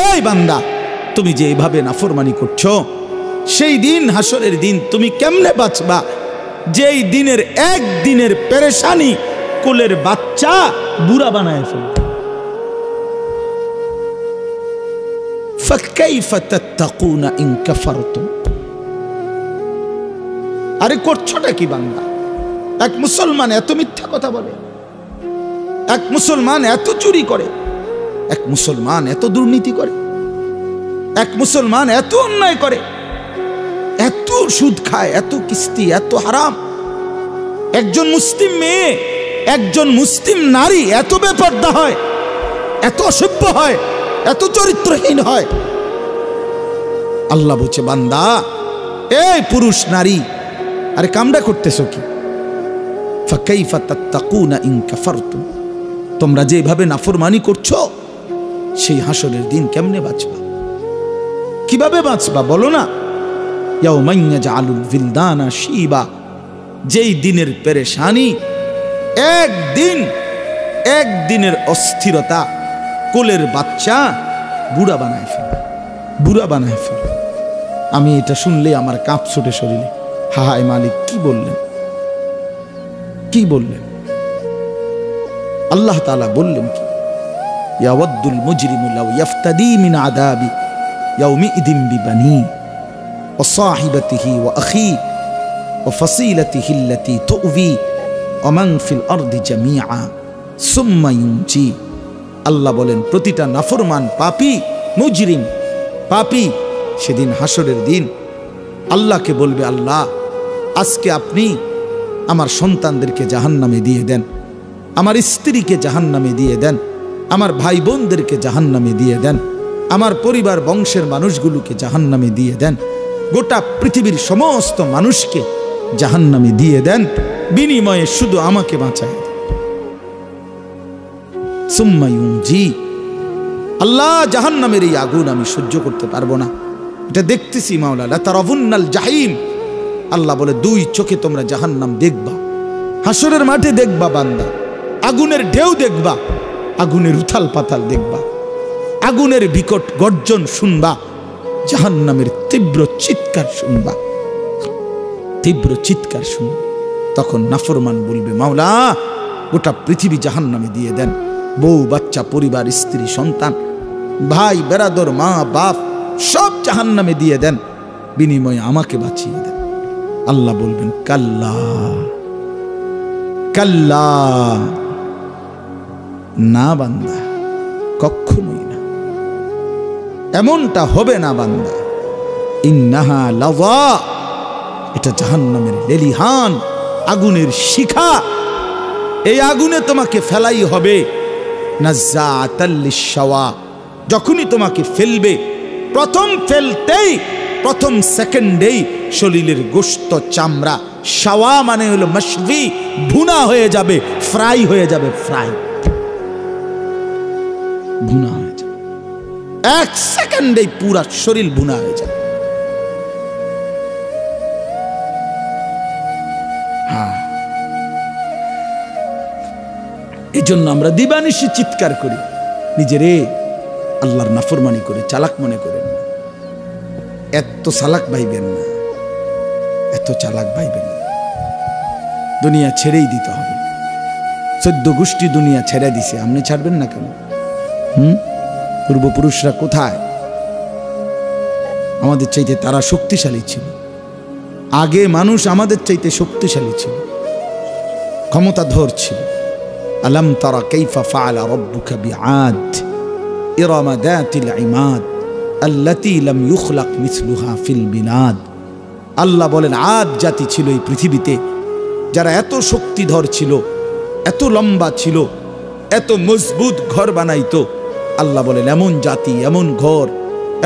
এই বান্দা, তুমি যে এইভাবে নাফরমানি করছো, সেই দিন হাসরের দিন তুমি কেমনে বাঁচবা যেই দিনের একদিনের পেরেশানি কোলের বাচ্চা বুড়া বানায় ফেলবে। ফাকাইফা তাত্তাকুনা ইন কাফারতুম। আরে করছোটা কি বান্দা? এক মুসলমান এত মিথ্যা কথা বলে, এক মুসলমান এত চুরি করে, এক মুসলমান এত দুর্নীতি করে, এক মুসলমান এত অন্যায় করে, এত সুদ খায়, এত কিস্তি, এত হারাম। একজন মুসলিম মেয়ে, একজন মুসলিম নারী এত বেপরদা হয়, এত অসভ্য হয়, এত চরিত্রহীন হয়। আল্লাহ বলছে, বান্দা এই পুরুষ নারী, আরে কামড়া করতেছো কি? ফাকাইফা তাত্তাকুনা ইন কাফারতুম। তোমরা যেভাবে নাফরমানি করছো, সেই হাসরের দিন কেমনে বাঁচবা? কিভাবে বাঁচবা বলো না? ইয়াউমা ইয়াজআলুল বিলদানা শিবা। যেই দিনের পেরেশানি, একদিনের অস্থিরতা কোলের বাচ্চা বুড়া বানায় ফেলে, বুড়া বানায় ফেলে। আমি এটা শুনলে আমার কাঁপ ছুটে শরীরে। হায় মালিক, কি বললেন, কি বললেন? আল্লাহ তাআলা বললেন কি? ইয়াওয়াদ্দুল মুজরিমু লাউ ইফতাদি মিন আযাবি ইয়াউমিইদিন বিবানি ওয়া সাহিবাতিহি ওয়া আখি ওয়া ফাসিলাতিহি আল্লাতী তু'বি ওয়া মান ফিল আরদি জামিআ সুম্মা ইউনজি। আল্লাহ বলেন, প্রতিটা নাফরমান পাপী, মুজরিম, পাপী সেদিন হাসরের দিন আল্লাহকে বলবে, আল্লাহ আজকে আপনি আমার সন্তানদেরকে জাহান্নামে দিয়ে দেন, আমার স্ত্রীকে জাহান্নামে দিয়ে দেন, আমার ভাই বোনদেরকে জাহান্নামে দিয়ে দেন, আমার পরিবার বংশের মানুষগুলোকে জাহান্নামে দিয়ে দেন, গোটা পৃথিবীর সমস্ত মানুষকে জাহান্নামে দিয়ে দেন, বিনিময়ে শুধু আমাকে বাঁচায় দেন। সুম্মা ইউনজি। আল্লাহ, জাহান্নামের এই আগুন আমি সহ্য করতে পারবো না, এটা দেখতেছি মাওলা। লা তারাবুন্নাল জাহিম। আল্লাহ বলে, দুই চোখে তোমরা জাহান্নাম দেখবা, হাসরের মাঠে দেখবা বান্দা, আগুনের ঢেউ দেখবা, আগুনের উথাল পাতাল দেখবা, আগুনের বিকট গর্জন শুনবা, জাহান্নামের তীব্র চিৎকার শুনবা, তীব্র চিৎকার শুনবা। তখন নাফরমান বলবে, মাওলা গোটা পৃথিবী জাহান্নামে দিয়ে দেন, বউ বাচ্চা, পরিবার, স্ত্রী, সন্তান, ভাই বেরাদর, মা বাপ সব জাহান্নামে দিয়ে দেন, বিনিময়ে আমাকে বাঁচিয়ে দেন। আল্লাহ বলবেন, কাল্লা কাল্লা, না বান্দা, কখনোই না, এমনটা হবে না বান্দা। ইন্নাহা লাযা, এটা জাহান্নামের লেলিহান আগুনের শিখা, এই আগুনে তোমাকে ফেলাই হবে। নাজ্জাআতাল লিশ-শাওয়া, যখনই তোমাকে ফেলবে, প্রথম ফেলতেই, প্রথম সেকেন্ডেই শরীরের গোশত, চামড়া, শাওয়া মানে হলো মাশভি, ভুনা হয়ে যাবে, ফ্রাই হয়ে যাবে, ফ্রাই, ভুনা হয়ে যাবে, এক সেকেন্ডেই পুরা শরীর ভুনা হয়ে যাবে। হ্যাঁ, এই জন্য আমরা দিবানিশি চিৎকার করি, নিজেরে আল্লাহর নাফরমানি করে চালাক মনে করেন না, এত চালাক ভাইবেন না, এত চালাক ভাইবেন না। দুনিয়া ছেড়েই দিতে হবে, 14 গোষ্ঠী দুনিয়া ছেড়ে দিছে, আপনি ছাড়বেন না কেন? পূর্বপুরুষরা কোথায়? আমাদের চাইতে তারা শক্তিশালী ছিল, আগে মানুষ আমাদের চাইতে শক্তিশালী ছিল, ক্ষমতাধর ছিল। আলাম তারা কাইফা ফাআলা রাব্বুকা বিআদ ইরাম যাতিল ইমাদ আল্লাতী লাম ইউখলাক মিসলুহা ফিল বিলাদ। আল্লাহ বলেন, আদ জাতি ছিল এই পৃথিবীতে যারা এত শক্তিধর ছিল, এত লম্বা ছিল, এত মজবুত ঘর বানাইতো। আল্লাহ বলেন, এমন জাতি, এমন ঘর,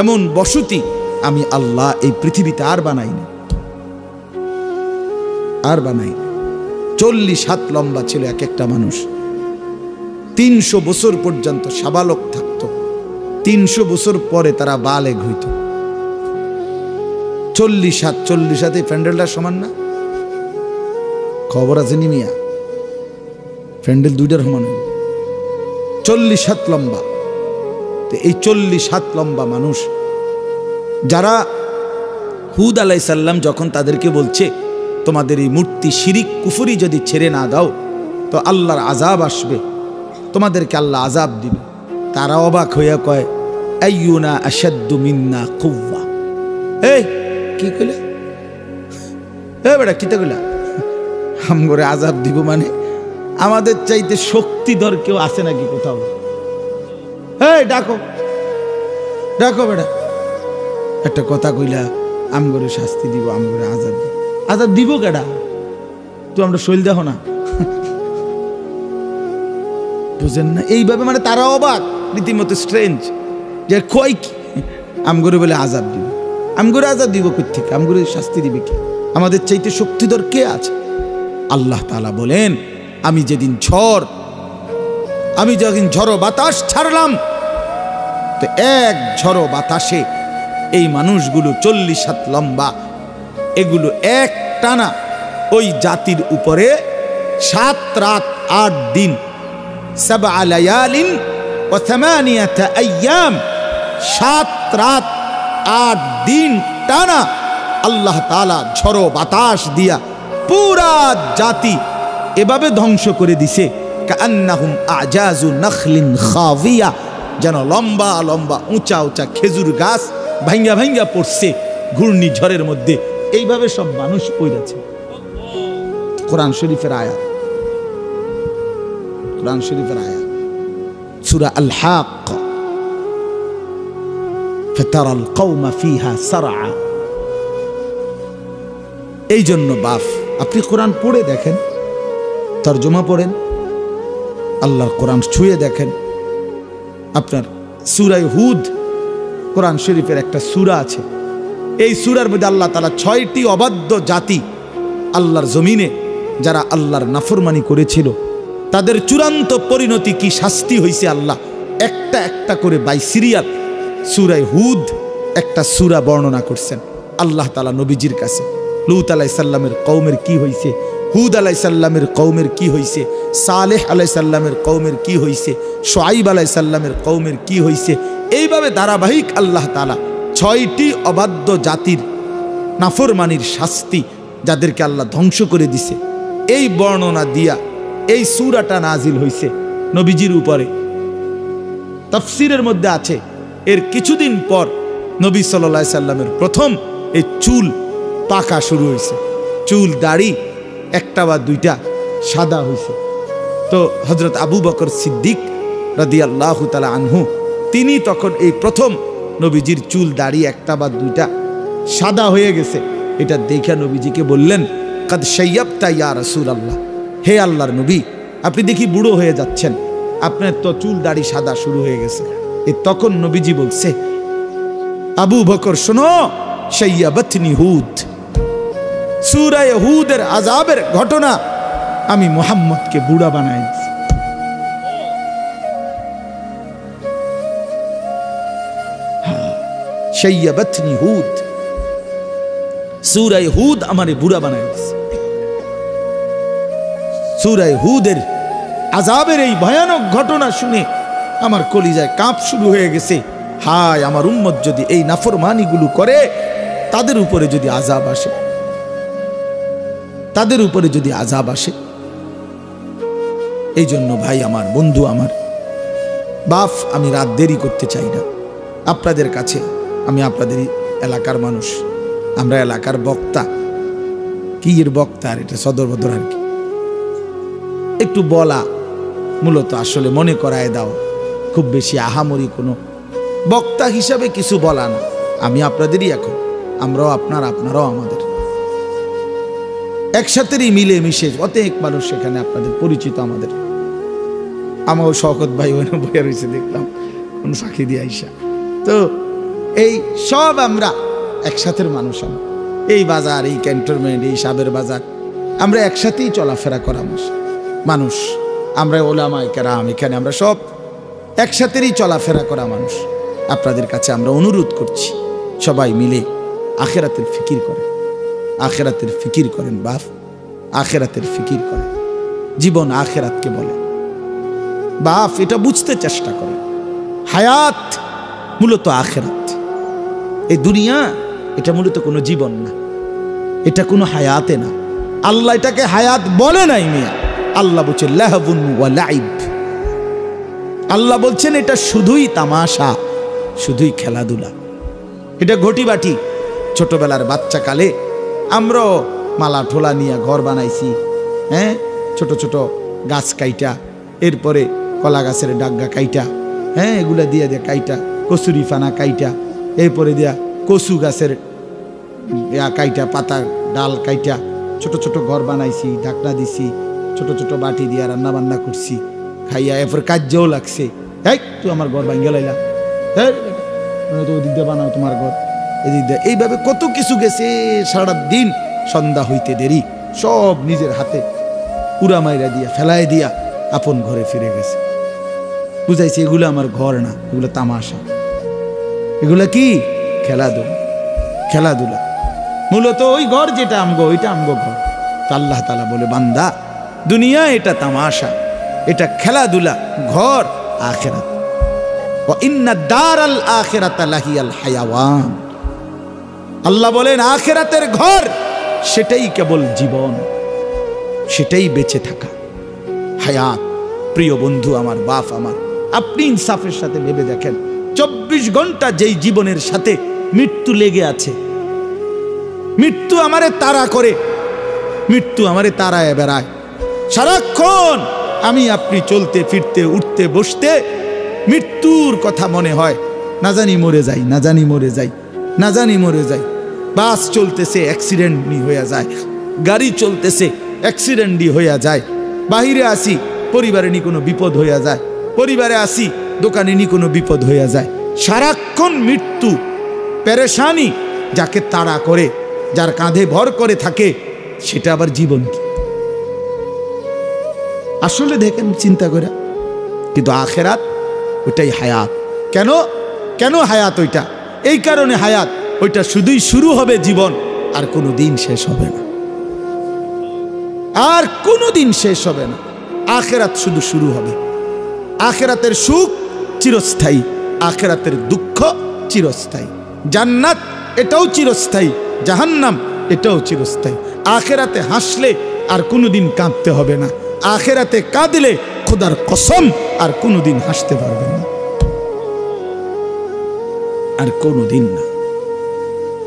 এমন বসতি আমি আল্লাহ এই পৃথিবীতে আর বানাইনি, আর বানাইনি। 40 হাত লম্বা ছিল এক একটা মানুষ, 300 বছর পর্যন্ত সাবালক থাকতো, 300 বছর পরে তারা বালেগ হইত। 40 হাত, 40 হাতে প্যান্ডেলটা সমান না? খবর আছে নি মিয়া? প্যান্ডেল দুইটার সমান হইল, 40 হাত লম্বা, তো এই 40 হাত লম্বা মানুষ যারা হুদ আলাইহিস সালাম যখন তাদেরকে বলছে তোমাদের এই মূর্তি শিরিক কুফরি যদি ছেড়ে না দাও তো আল্লাহর আযাব আসবে, তোমাদেরকে আল্লাহ আযাব দিবে, তারা অবাক হইয়া কয় আইয়ুনা আশাদ্দু মিন্না কুওয়া। এই কি কইলা? বেটা কিতা কইলা? আমগরে আযাব দিব মানে আমাদের চাইতে শক্তিধর কেউ আছে নাকি কোথাও? এই ডাকো ডাকো বেটা, একটা কথা কইলা আমগরে শাস্তি দিব, আমগরে আযাব দিব। আযাব দিব কেডা? তো আমরা শৈল দেখো না, বুঝেন না? এইভাবে মানে তারা অবাক, রীতিমতো স্ট্রেঞ্জ যে কই কি আমগরে বলে আযাব দিব। আমগরে আযাব দিব কই থেকে? আমগরে শাস্তি দিবে কে? আমাদের চাইতে শক্তিধর কে আছে? আল্লাহ তাআলা বলেন আমি যেদিন ঝড়ো বাতাস ছাড়লাম তো এক ঝড়ো বাতাসে এই মানুষগুলো 40 হাত লম্বা এগুলো এক টানা ওই জাতির উপরে 7 রাত 8 দিন 7 লায়ালিন ওয়া 8 আইয়াম 7 রাত 8 দিন টানা আল্লাহ তাআলা ঝড়ো বাতাস দিয়া পুরা জাতি এভাবে ধ্বংস করে দিছে কান্নাহুম আজাজু নখলিন খাবিয়া, যেন লম্বা লম্বা উঁচা উঁচা খেজুর গাছ ভাঙ্গা ভাঙ্গা পড়ছে ঘূর্ণিঝড়ের মধ্যে। এইভাবে সব মানুষ পড়েছে। কোরআন শরীফের আয়াত, কোরআন শরীফের আয়াত সূরা আল হাক্ক ফাতারাল কওমা ফিহা সারআ। এই জন্য বাপ আপনি কোরআন পড়ে দেখেন, তরজমা পড়েন, আল্লাহর কোরআন ছুঁয়ে দেখেন। আপনার সূরা হুদ কোরআন শরীফের একটা সূরা আছে, এই সূরার মধ্যে আল্লাহ তাআলা 6টি অবাধ্য জাতি আল্লাহর জমিনে যারা আল্লাহর নাফরমানি করেছিল তাদের চূড়ান্ত পরিণতি কি শাস্তি হয়েছে আল্লাহ একটা একটা করে বাই সিরিয়াল সূরা হুদ একটা সূরা বর্ণনা করছেন। আল্লাহ তাআলা নবীজির কাছে লূত আলাইহিস সালামের কওমের কি হইছে, হুদ আলাইহিস সালামের কওমের কি হইছে, সালেহ আলাইহিস সালামের কওমের কি হইছে, শুআইব আলাইহিস সালামের কওমের কি হইছে, এইভাবে ধারাবাহিক আল্লাহ তাআলা 6টি অবাধ্য জাতির নাফরমানির শাস্তি যাদেরকে আল্লাহ ধ্বংস করে দিছে এই বর্ণনা দিয়া এই সূরাটা নাজিল হইছে নবীজির উপরে। তাফসীরের মধ্যে আছে এর কিছুদিন পর নবী সাল্লাল্লাহু আলাইহি সাল্লামের প্রথম এই চুল পাকা শুরু হয়েছে, চুল দাড়ি একটা বা দুইটা সাদা হয়েছে। তো হযরত আবু বকর সিদ্দিক রাদিয়াল্লাহু তাআলা আনহু তিনি তখন এই প্রথম নবীজির চুল দাড়ি একটা বা দুইটা সাদা হয়ে গেছে, এটা দেখে নবীজিকে বললেন কাদ শাইয়াবতা ইয়া রাসূলুল্লাহ, হে আল্লাহর নবী আপনি দেখি বুড়ো হয়ে যাচ্ছেন, আপনার তো চুল দাড়ি সাদা শুরু হয়ে গেছে। তখন নবীজি বলছে আবু বকর শোনো, শাইয়াবাতনি হুদ, সূরা হুদের আযাবের ঘটনা আমি মুহাম্মদকে বুড়া বানাই দিয়েছি। শাইয়াবাতনি হুদ, সূরা হুদ আমারে বুড়া বানাই দিয়েছে। সূরা হুদের আযাবের এই ভয়ানক ঘটনা শুনে আমার কলিজায় কাঁপ শুরু হয়ে গেছে। হায় আমার উম্মত যদি এই নাফরমানিগুলো করে তাদের উপরে যদি আযাব আসে, তাদের উপরে যদি আযাব আসে। এই জন্য ভাই আমার, বন্ধু আমার, বাপ আমি রাত দেরি করতে চাই না আপনাদের কাছে। আমি আপনাদের এলাকার মানুষ, আমরা এলাকার বক্তা, কি এর বক্তা আর এটা সদর বদর আর কি, একটু বলা মূলত আসলে মনে করায় দাও, খুব বেশি আহামরি কোনো বক্তা হিসাবে কিছু বলা না। আমি আপনাদেরই এখন, আমরাও আপনার, আপনারাও আমাদের, একসাথেই মিলে মিশে অনেক মানুষ সেখানে আপনাদের পরিচিত। আমাদের আমার শওকত ভাই ওখানে বইয়া রয়েছে দেখলাম কোন সাক্ষী দিয়ে আইসা। তো এই সব আমরা একসাথের মানুষ, এই বাজার, এই ক্যান্টনমেন্ট, এই সাবের বাজার, আমরা একসাথেই চলাফেরা করা মানুষ। আমরা ওলামায়ে কেরাম এখানে আমরা সব একসাথেই চলাফেরা করা মানুষ। আপনাদের কাছে আমরা অনুরোধ করছি সবাই মিলে আখিরাতের ফিকির করেন, আখিরাতের ফিকির করেন বাপ, আখিরাতের ফিকির করেন। জীবন আখিরাতকে বলে বাপ, এটা বুঝতে চেষ্টা করেন। হায়াত মূলত আখিরাত। এই দুনিয়া এটা মূলত কোনো জীবন না, এটা কোনো হায়াতে না। আল্লাহ এটাকে হায়াত বলে নাই মিয়া। আল্লাহ বলছে লাহবুন ওয়া লাইব। আল্লাহ বলছেন এটা শুধুই তামাশা, শুধুই খেলাধুলা। এটা ঘটি বাটি। ছোটবেলার বাচ্চা কালে আমরাও মালা ঠোলা নিয়ে ঘর বানাইছি, হ্যাঁ, ছোট ছোট গাছ কাইটা, এরপরে কলা গাছের ডাগা কাইটা, হ্যাঁ, এগুলা দিয়ে দিয়ে কাইটা, কচুরি ফানা কাইটা, এরপরে দিয়া কচু গাছের কাইটা, পাতা ডাল কাইটা ছোট ছোট ঘর বানাইছি, ঢাকনা দিছি, ছোট ছোট বাটি দিয়া রান্না বান্না করছি, খাইয়া এরপর কাজ্যও লাগছে, এই তুই আমার ঘর ভাঙ্গে লাইলা, তো ওদিক দিয়ে বানাও তোমার ঘর, এদিক দিয়ে। এইভাবে কত কিছু গেছে। সারা দিন সন্ধ্যা হইতে দেরি, সব নিজের হাতে পুরা মাইরা দিয়া ফেলাই দিয়া আপন ঘরে ফিরে গেছে। বুঝাইছে এগুলো আমার ঘর না, এগুলো তামাশা, এগুলা কি খেলাধুলা। খেলাধুলা মূলত ওই ঘর যেটা আমগো, ওইটা আমগো ঘর। আল্লাহ তাআলা বলে বান্দা দুনিয়া এটা তামাশা, এটা খেলাধুলা, ঘর আখিরাত। ওয়া ইন্না দারাল আখিরাতা লাহিয়াল হায়াওয়ান। আল্লাহ বলেন আখিরাতের ঘর সেটাই কেবল জীবন, সেটাই বেঁচে থাকা, হায়াত। প্রিয় বন্ধু আমার, বাপ আমার, আপনি ইনসাফের সাথে ভেবে দেখেন 24 ঘন্টা যেই জীবনের সাথে মৃত্যু লেগে আছে, মৃত্যু আমারে তাড়া করে, মৃত্যু আমারে তাড়ায় বেড়ায় সারাক্ষণ। আমি আপনি চলতে ফিরতে উঠতে বসতে মৃত্যুর কথা মনে হয়, না জানি মরে যাই, না জানি মরে যাই, না জানি মরে যাই। বাস চলতেছে অ্যাক্সিডেন্টই হয়ে যায়, গাড়ি চলতেছে অ্যাক্সিডেন্টই হয়ে যায়, বাহিরে আসি পরিবারে নি কোনো বিপদ হইয়া যায়, পরিবারে আসি দোকানে নি কোনো বিপদ হইয়া যায়। সারাক্ষণ মৃত্যু, পেরেশানি যাকে তাড়া করে, যার কাঁধে ভর করে থাকে, সেটা আবার জীবন কি? আসলে দেখেন চিন্তা করে। কিন্তু আখিরাত ওইটাই হায়াত। কেন কেন হায়াত ওইটা? এই কারণে হায়াত ওইটা শুধুই শুরু হবে জীবন, আর কোনো দিন শেষ হবে না, আর কোনো দিন শেষ হবে না। আখিরাত শুধু শুরু হবে। আখিরাতের সুখ চিরস্থায়ী, আখিরাতের দুঃখ চিরস্থায়ী। জান্নাত এটাও চিরস্থায়ী, জাহান্নাম এটাও চিরস্থায়ী। আখিরাতে হাসলে আর কোনোদিন কাঁদতে হবে না, আখিরাতে কাঁদলে খোদার কসম আর কোনোদিন হাসতে পারবে না, আর কোনোদিন না।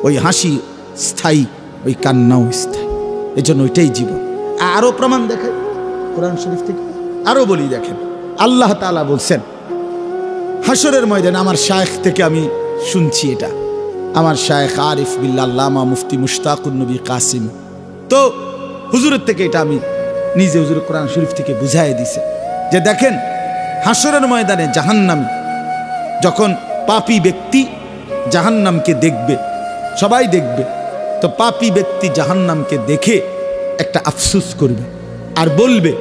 ওই হাসি স্থায়ী, ওই কান্নাও স্থায়ী। এজন্য ওইটাই জীবন। আরো প্রমাণ দেখেন কোরআন শরীফ থেকে, আরো বলি দেখেন। আল্লাহ তাআলা বলছেন হাসরের ময়দানে, আমার শায়েখ থেকে আমি শুনছি এটা, আমার শায়েখ আরিফ বিল্লাহ আল্লামা মুফতি মুশতাকুন নবী কাসিম, তো হুজুরের থেকে এটা আমি নিজে হুজুর কোরআন শরীফ থেকে বুঝাই দিছে যে দেখেন হাসরের ময়দানে জাহান্নামী যখন পাপী ব্যক্তি জাহান্নামকে দেখবে, সবাই দেখবে, তো পাপী ব্যক্তি জাহান্নামকে দেখে একটা আফসোস করবে আর বলবে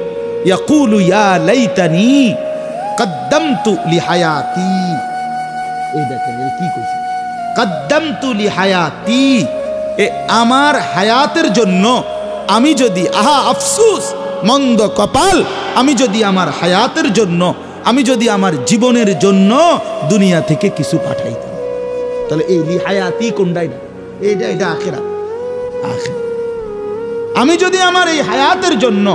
ইয়াকুলু ইয়া লাইতানি কদ্দামতু লিহায়াতি। এই দেখেন এর কি কইছে, কদ্দামতু লিহায়াতি, এ আমার হায়াতের জন্য আমি যদি, আহা আফসোস, মন্দ কপাল, আমি যদি আমার হায়াতের জন্য, আমি যদি আমার জীবনের জন্য দুনিয়া থেকে কিছু পাঠাইতাম। তাহলে এই লিহায়াতি কোনটাই না, এইটা এটা আখিরাত। আখিরাত আমি যদি আমার এই হায়াতের জন্য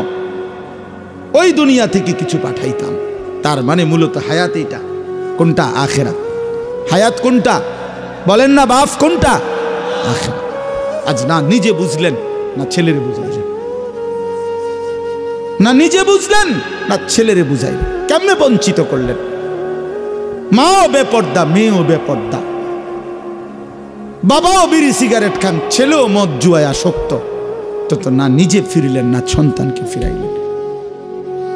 ওই দুনিয়া থেকে কিছু পাঠাইতাম, তার মানে মূলত হায়াত এটা কোনটা? আখিরাত। হায়াত কোনটা বলেন না বাপ, কোনটা? আখিরাত। আজ না নিজে বুঝলেন না ছেলেরে বুঝাইলেন, না নিজে বুঝলেন না ছেলেরে বুঝাইলেন, কেমনে বঞ্চিত করলেন। মাও বেপর্দা, মেয়েও বেপর্দা, বাবাও বিড়ি সিগারেট খান, ছেলেও মদ জুয়ায় আসক্ত, তো না নিজে ফিরলেন না সন্তানকে ফিরাইলেন।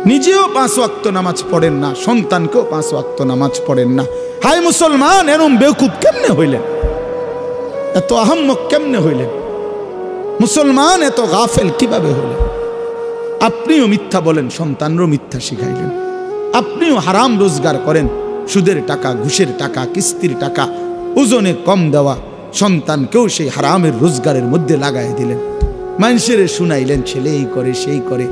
নিজেও 5 ওয়াক্ত নামাজ পড়েন না, সন্তানকেও 5 ওয়াক্ত নামাজ পড়েন না। হায় মুসলমান, এরম বেকুব কেমনে হইলেন? এত আহম্মক কেমনে হইলেন? মুসলমান এত গাফেল কিভাবে হলেন? আপনিও মিথ্যা বলেন, সন্তানরও মিথ্যা শিখাইলেন। আপনিও হারাম রোজগার করেন, সুদের টাকা, ঘুষের টাকা, কিস্তির টাকা, ওজনে কম দেওয়া সন্তানকেও সেই হারামের রোজগারের মধ্যে লাগাই দিলেন। মানুষের শুনাইলেন ছেলে এই করে সেই করে,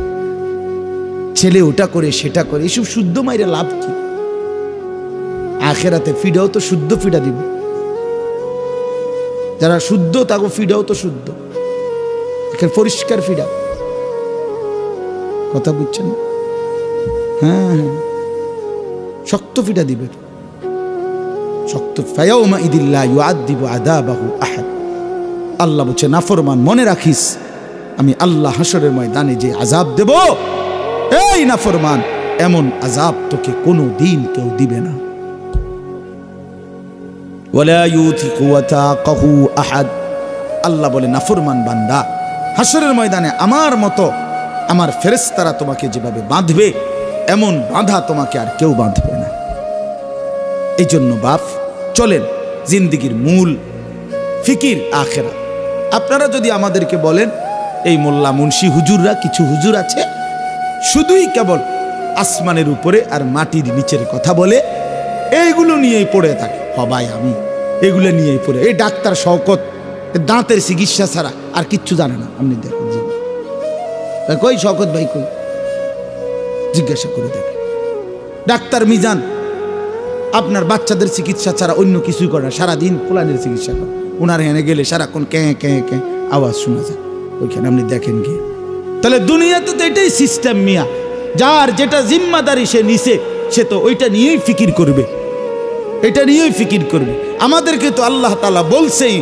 ছেলে ওটা করে সেটা করে, এসব শুদ্ধ মাইরে লাভ কি? আখেরাতে ফিডাও তো শুদ্ধ ফিডা দিব, যারা শুদ্ধ তাকে ফিডাও তো শুদ্ধ, এখানে পরিষ্কার ফিডা। কথা বুঝছেন? হ্যাঁ, শক্ত ফিডা দিবে, শক্ত। ফায়াউমা ইদিল্লা ইউআযযিবু আযাবাহু আহাদ। আল্লাহ বলছে নাফরমান মনে রাখিস আমি আল্লাহ হাসরের ময়দানে যে আযাব দেব, এই নাফরমান এমন আযাব তোকে কোনো দিন কেউ দিবে না। ওয়ালা ইউথিকু ওয়াতাকাহু আহাদ। আল্লাহ বলে নাফরমান বান্দা হাসরের ময়দানে আমার মতো আমার ফেরেশতারা তোমাকে যেভাবে বাঁধবে এমন বাঁধা তোমাকে আর কেউ বাঁধবে না। এই জন্য বাপ চলেন, জিন্দিগির মূল ফিকির আখিরাত। আপনারা যদি আমাদেরকে বলেন এই মোল্লা মুন্সি হুজুররা, কিছু হুজুর আছে শুধুই কেবল আসমানের উপরে আর মাটির নিচের কথা বলে, এইগুলো নিয়েই পড়ে থাকে। হবাই আমি এগুলো নিয়েই পড়ে, এই ডাক্তার শওকত দাঁতের চিকিৎসা ছাড়া আর কিচ্ছু জানে না। আপনি দেখেন কই শওকত ভাই, কই জিজ্ঞাসা করে দেখেন। ডাক্তার মিজান আপনার বাচ্চাদের চিকিৎসা ছাড়া অন্য কিছুই করে না, সারাদিন পোলানের চিকিৎসা করে। ওনার হেনে গেলে সারাক্ষণ ক্যাঁ ক্যাঁ ক্যাঁ আওয়াজ শোনা যায়, ওইখানে আপনি দেখেন গিয়ে। তাহলে দুনিয়াতে তো এটাই সিস্টেম মিয়া, যার যেটা জিম্মাদারি সে নিছে সে তো ওইটা নিয়েই ফিকির করবে, এটা নিয়েই ফিকির করবে। আমাদেরকে তো আল্লাহ তাআলা বলছেই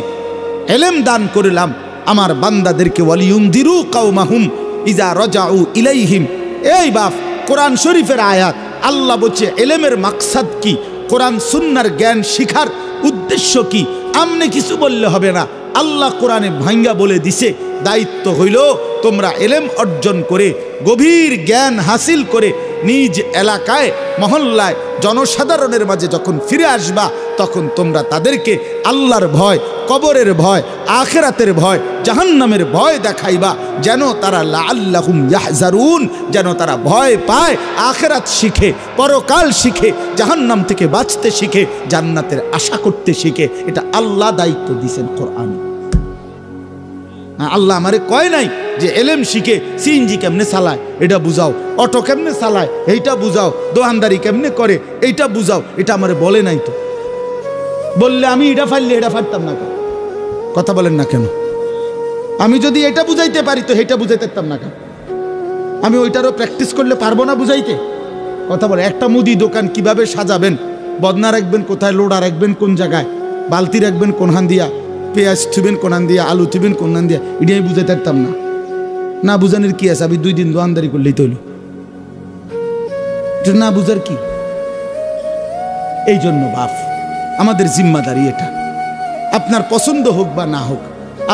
ইলম দান করলাম আমার বান্দাদেরকে, ওয়ালিউনদিরু কাওমাহুম ইজা রাজাউ ইলাইহিম। এই বাপ কোরআন শরীফের আয়াত, আল্লাহ বলছে ইলমের মাকসাদ কি, কোরআন সুন্নাহর জ্ঞান শিখার উদ্দেশ্য কি, আমনে কিছু বললে হবে না। আল্লাহ কোরআনে ভাঙ্গা বলে দিছে দায়িত্ব হইল তোমরা ইলম অর্জন করে গভীর জ্ঞান হাসিল করে নিজ এলাকায় মহল্লায় জনসাধারণের মাঝে যখন ফিরে আসবা তখন তোমরা তাদেরকে আল্লাহর ভয়, কবরের ভয়, আখিরাতের ভয়, জাহান্নামের ভয় দেখাইবা, যেন তারা লাআল্লাহুম ইয়াহজারুন, যেন তারা ভয় পায়, আখিরাত শিখে, পরকাল শিখে, জাহান্নাম থেকে বাঁচতে শিখে, জান্নাতের আশা করতে শিখে। এটা আল্লাহ দায়িত্ব দিয়েছেন কোরআনে। আল্লাহ আমারে কয় নাই যে এলেম শিখে সিএনজি কেমনে চালায় এটা বুঝাও, অটো কেমনে চালায় এইটা বুঝাও, দোকানদারি কেমনে করে এইটা বুঝাও, এটা আমারে বলে নাই। তো বললে আমি এটা ফাইললে এটা ফাটতাম না কেন? কথা বলেন না কেন? আমি যদি এটা বুঝাইতে পারি তো এটা বুঝাইতে পারতাম না কেন? আমি ওইটারও প্র্যাকটিস করলে পারবো না বুঝাইতে? কথা বলে একটা মুদি দোকান কিভাবে সাজাবেন, বদনা রাখবেন কোথায়, লোডা রাখবেন কোন জায়গায়, বালতি রাখবেন কোন হান দিয়া, পেঁয়াজ থুবেন কোন হান দিয়া, আলু থুবেন কোন হান দিয়া, এটা আমি বুঝাইতে পারতাম না। না বুঝানোর কি আছে? আমি 2 দিন দোকানদারি করলেই তো হইল, না বুঝার কি? এই জন্য বাপ আমাদের জিম্মাদারি এটা। আপনার পছন্দ হোক বা না হোক,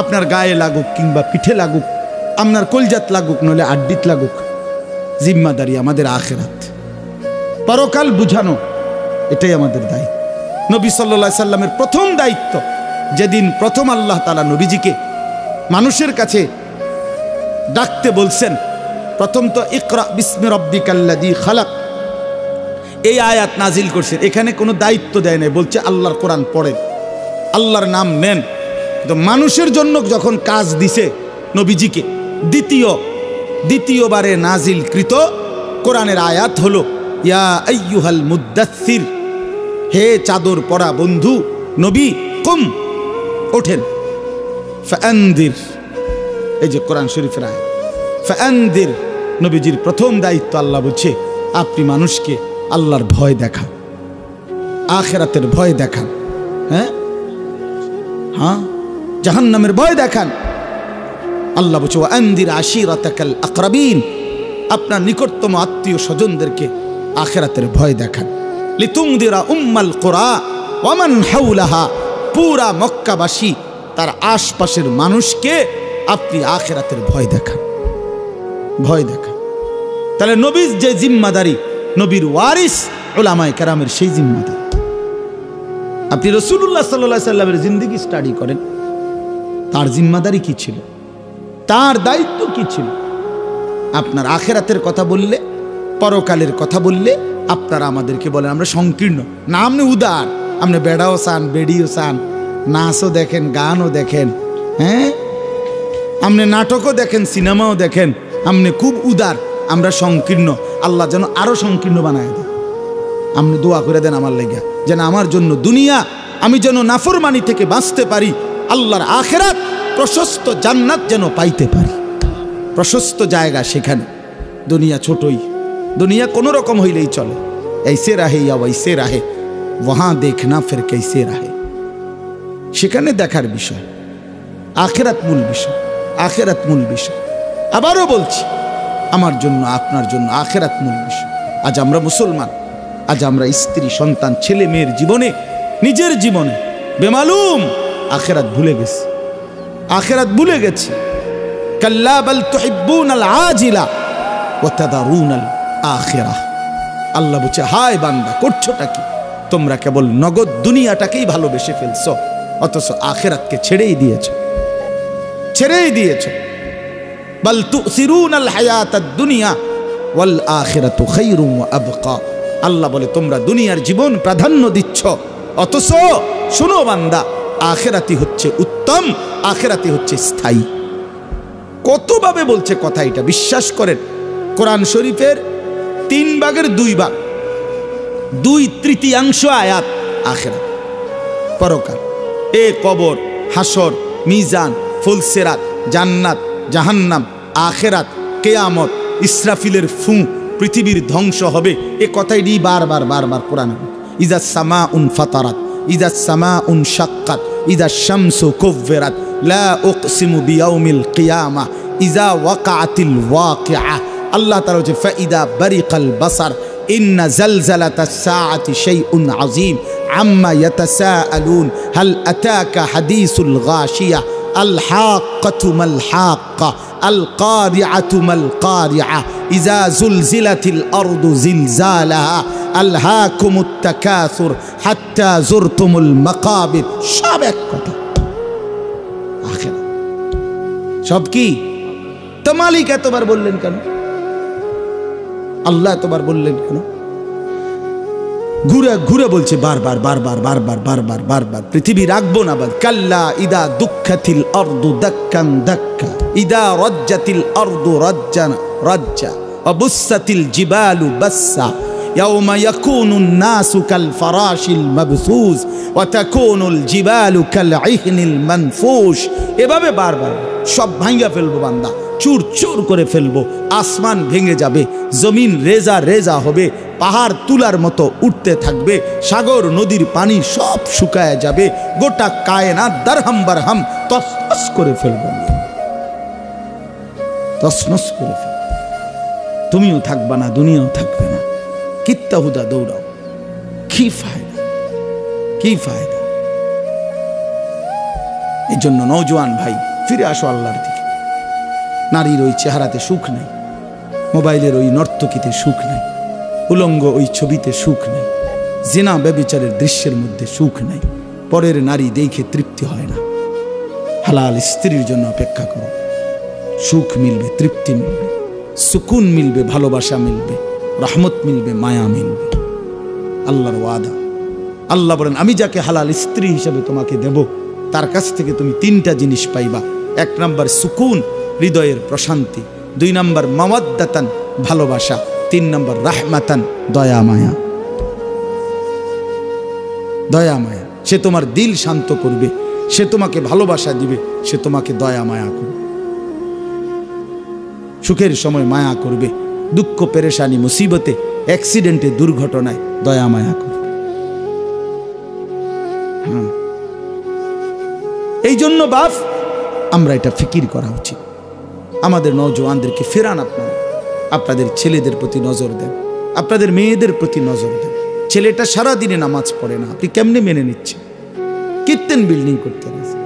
আপনার গায়ে লাগুক কিংবা পিঠে লাগুক, আপনার কলজাত লাগুক নইলে আড্ডিত লাগুক, জিম্মাদারি আমাদের আখিরাত, পরকাল বুঝানো, এটাই আমাদের দায়িত্ব। নবী সাল্লাল্লাহু আলাইহি সাল্লামের প্রথম দায়িত্ব, যেদিন প্রথম আল্লাহ তাআলা নবীজিকে মানুষের কাছে ডাকতে বলছেন, প্রথম তো ইকরা বিসমি রাব্বিকাল্লাযী খালাক এই আয়াত নাজিল করছেন। এখানে কোনো দায়িত্ব দেয় নাই, বলছে আল্লাহর কোরআন পড়েন, আল্লাহর নাম নেন। কিন্তু মানুষের জন্য যখন কাজ দিছে নবীজিকে, দ্বিতীয়বারে নাজিলকৃত কোরআনের আয়াত হলো ইয়া আইয়ুহাল মুদ্দাসসির, হে চাদর পরা বন্ধু নবী, কুম ওঠেন, ফাআনদির, এই যে কোরআন শরীফের আয়াত, ফাআনদির। নবীজির প্রথম দায়িত্ব আল্লাহ বলছে আপনি মানুষকে আল্লাহর ভয় দেখান, আখিরাতের ভয় দেখান, হ্যাঁ, জাহান্নামের ভয় দেখান। আল্লাহ বলছে ওয়ানদির আশিরাতাকাল আকরাবিন, আপনার নিকটতম আত্মীয় স্বজনদেরকে আখিরাতের ভয় দেখান। লিতুনদিরা উম্মাল কুরা ওয়া মান হাওলাহা, পুরা মক্কাবাসী তার আশপাশের মানুষকে আপনি আখিরাতের ভয় দেখান, ভয় দেখান। তাহলে নবীর যে জিম্মাদারি, নবীর ওয়ারিস উলামায়ে কেরামের সেই জিম্মাদারি। আপনি রাসূলুল্লাহ সাল্লাল্লাহু আলাইহি সাল্লামের জিন্দেগি স্টাডি করেন, তার জিম্মাদারি কি ছিল, তার দায়িত্ব কি ছিল। আপনার আখিরাতের কথা বললে, পরকালের কথা বললে আপনারা আমাদেরকে বলেন আমরা সংকীর্ণ। না, আপনি উদার, আপনি বেড়াও চান, বেড়িও চান, নাচও দেখেন, গানও দেখেন, হ্যাঁ, আপনি নাটকও দেখেন, সিনেমাও দেখেন, আপনি খুব উদার, আমরা সংকীর্ণ। আল্লাহ যেন আরো সংকীর্ণ বানায় দেয়। আপনি দোয়া করে দেন আমার লেগে, যেন আমার জন্য দুনিয়া আমি যেন নাফরমানি থেকে বাঁচতে পারি, আল্লাহর আখিরাত প্রশস্ত জান্নাত যেন পাইতে পারি, প্রশস্ত জায়গা সেখানে। দুনিয়া ছোটই, দুনিয়া কোনো রকম হইলেই চলে, ऐसे रहे या वैसे रहे वहां देखना फिर कैसे रहे। সেখানে দেখার বিষয়, আখিরাত মূল বিষয়, আখিরাত মূল বিষয়। আবারও বলছি, আমার জন্য আপনার জন্য আখিরাত মূল বিষয়। আজ আমরা মুসলমান, আজ আমরা স্ত্রী সন্তান ছেলে মেয়ের জীবনে, নিজের জীবনে বেমালুম আখিরাত ভুলে গেছি, আখিরাত ভুলে গেছি। কাল্লা বাল তুহিব্বুনাল আজিলা ওয়া তাদারুনাল আখিরাহ। আল্লাহ বলছে, হায় বান্দা, করছোটা কি? তোমরা কেবল নগদ দুনিয়াটাকেই ভালোবেসে ফেলছো, অথচ আখিরাতকে ছেড়েই দিয়েছো, ছেড়েই দিয়েছো। বাল তুসিরুনাল হায়াতাদ দুনিয়া ওয়াল আখিরাতু খায়রুম ওয়া আবকা। আল্লাহ বলে তোমরা দুনিয়ার জীবন প্রাধান্য দিচ্ছ, অথচ শোনো বান্দা, আখিরাতই হচ্ছে উত্তম, আখিরাতই হচ্ছে স্থায়ী। কতভাবে বলছে কথা, এটা বিশ্বাস করেন। কোরআন শরীফের 3 ভাগের 2 ভাগ, 2/3 আয়াত আখিরাত, পরকাল। এ কবর, হাসর, মিজান, ফুলসিরাত, জান্নাত, জাহান্নাম, আখিরাত, কিয়ামত, ইসরাফিলের ফু, পৃথিবীর ধ্বংস হবে, এ কথাই বারবার বারবার কোরআনে। ইযা সামাউন ফাতারাত, ইযা সামাউন শাক্কাত, ইযা শামসু কুব্বিরাত, লা উকসিমু বিয়াউমিল কিয়ামা, ইযা ওয়াকাআতিল ওয়াকিআ। আল্লাহ তাআলা বলেছে, ফাইদা বারিকাল বাসার, ইন্না জালজালাতাস সাআতি শাইউন আযীম, আম্মা ইয়াতাসাআলুন, হাল আতাকা হাদিসুল গাশিয়া, আল হাক্কাতু মাল হাক্কা, আল কারিআতু মাল কারিআ, ইযা জুলজিলাতিল আরদু জিলজালাহা, আলহাকুমুত তাকাসুর হাত্তা যুরতুমুল মাকাবির। সব এক কথা, আখিরাত সব কি? তো মালিক এতবার বললেন কেন? আল্লাহ এতবার বললেন কেন? ঘুরে ঘুরে বলছে বারবার বারবার বারবার বারবার বারবার, পৃথিবী রাখবো না। বাদ কাল্লা ইদা দুঃখাতিল আরদু দাক্কান দাক্কা, ইদা রাজ্জাতিল আরদু রাজ্জান রাজ্জা, অবুসাতিল জিবালু বাসসা, ইয়াউমা ইয়াকুনুন নাসু কাল ফারাশিল মাবসুস ওয়া তাকুনুল জিবালু কাল ইহনিল মানফুশ। এভাবে বারবার সব ভাঙা ফেলবো বান্দা, চুর চুর করে ফেলবো, আসমান ভেঙে যাবে, জমিন রেজা রেজা হবে, পাহাড় তুলার মতো উঠতে থাকবে, সাগর নদীর পানি সব শুকায় যাবে, গোটা কায়নাত দারহাম বারহাম তসনস করে ফেলবো, তসনস করে ফেলবো। তুমিও থাকবা না, দুনিয়াও থাকবে না, কিত্তা হুদা দৌড়াও, কি ফায়দা, কি ফায়দা? এই জন্য নওজোয়ান ভাই, ফিরে আসো আল্লাহর দিকে। নারীর ওই চেহারাতে সুখ নাই, মোবাইলের ওই নর্তকীতে সুখ নাই, উলঙ্গ ওই ছবিতে সুখ নাই, জিনা ব্যভিচারের দৃশ্যের মধ্যে সুখ নাই, পরের নারী দেখে তৃপ্তি হয় না। হালাল স্ত্রীর জন্য অপেক্ষা করো, সুখ মিলবে, তৃপ্তি মিলবে, সুকুন মিলবে, ভালোবাসা মিলবে, রহমত মিলবে, মায়া মিলবে। আল্লাহর ওয়াদা। আল্লাহ বলেন, আমি যাকে হালাল স্ত্রী হিসেবে তোমাকে দেব, তার কাছ থেকে তুমি 3টা জিনিস পাইবা। 1 নম্বর সুকুন, হৃদয়ের প্রশান্তি। 2 নম্বর মাওয়াদ্দাতান, ভালোবাসা। 3 নম্বর রাহমাতান, দয়া মায়া। দয়া মায়া, সে তোমার দিল শান্ত করবে, সে তোমাকে ভালোবাসা দিবে, সে তোমাকে দয়া মায়া করবে, সুখের সময় মায়া করবে, দুঃখ পেরেশানি মুসিবতে অ্যাক্সিডেন্টে দুর্ঘটনায় দয়া মায়া করবে। এই জন্য বাপ, আমরা এটা ফিকির করা উচিত। আমাদের নওজোয়ানদেরকে ফেরান, আপনারা আপনাদের ছেলেদের প্রতি নজর দেন, আপনাদের মেয়েদের প্রতি নজর দেন। ছেলেটা সারাদিনে নামাজ পড়ে না, আপনি কেমনে মেনে নিচ্ছেন? কীর্তেন বিল্ডিং করতে আছে,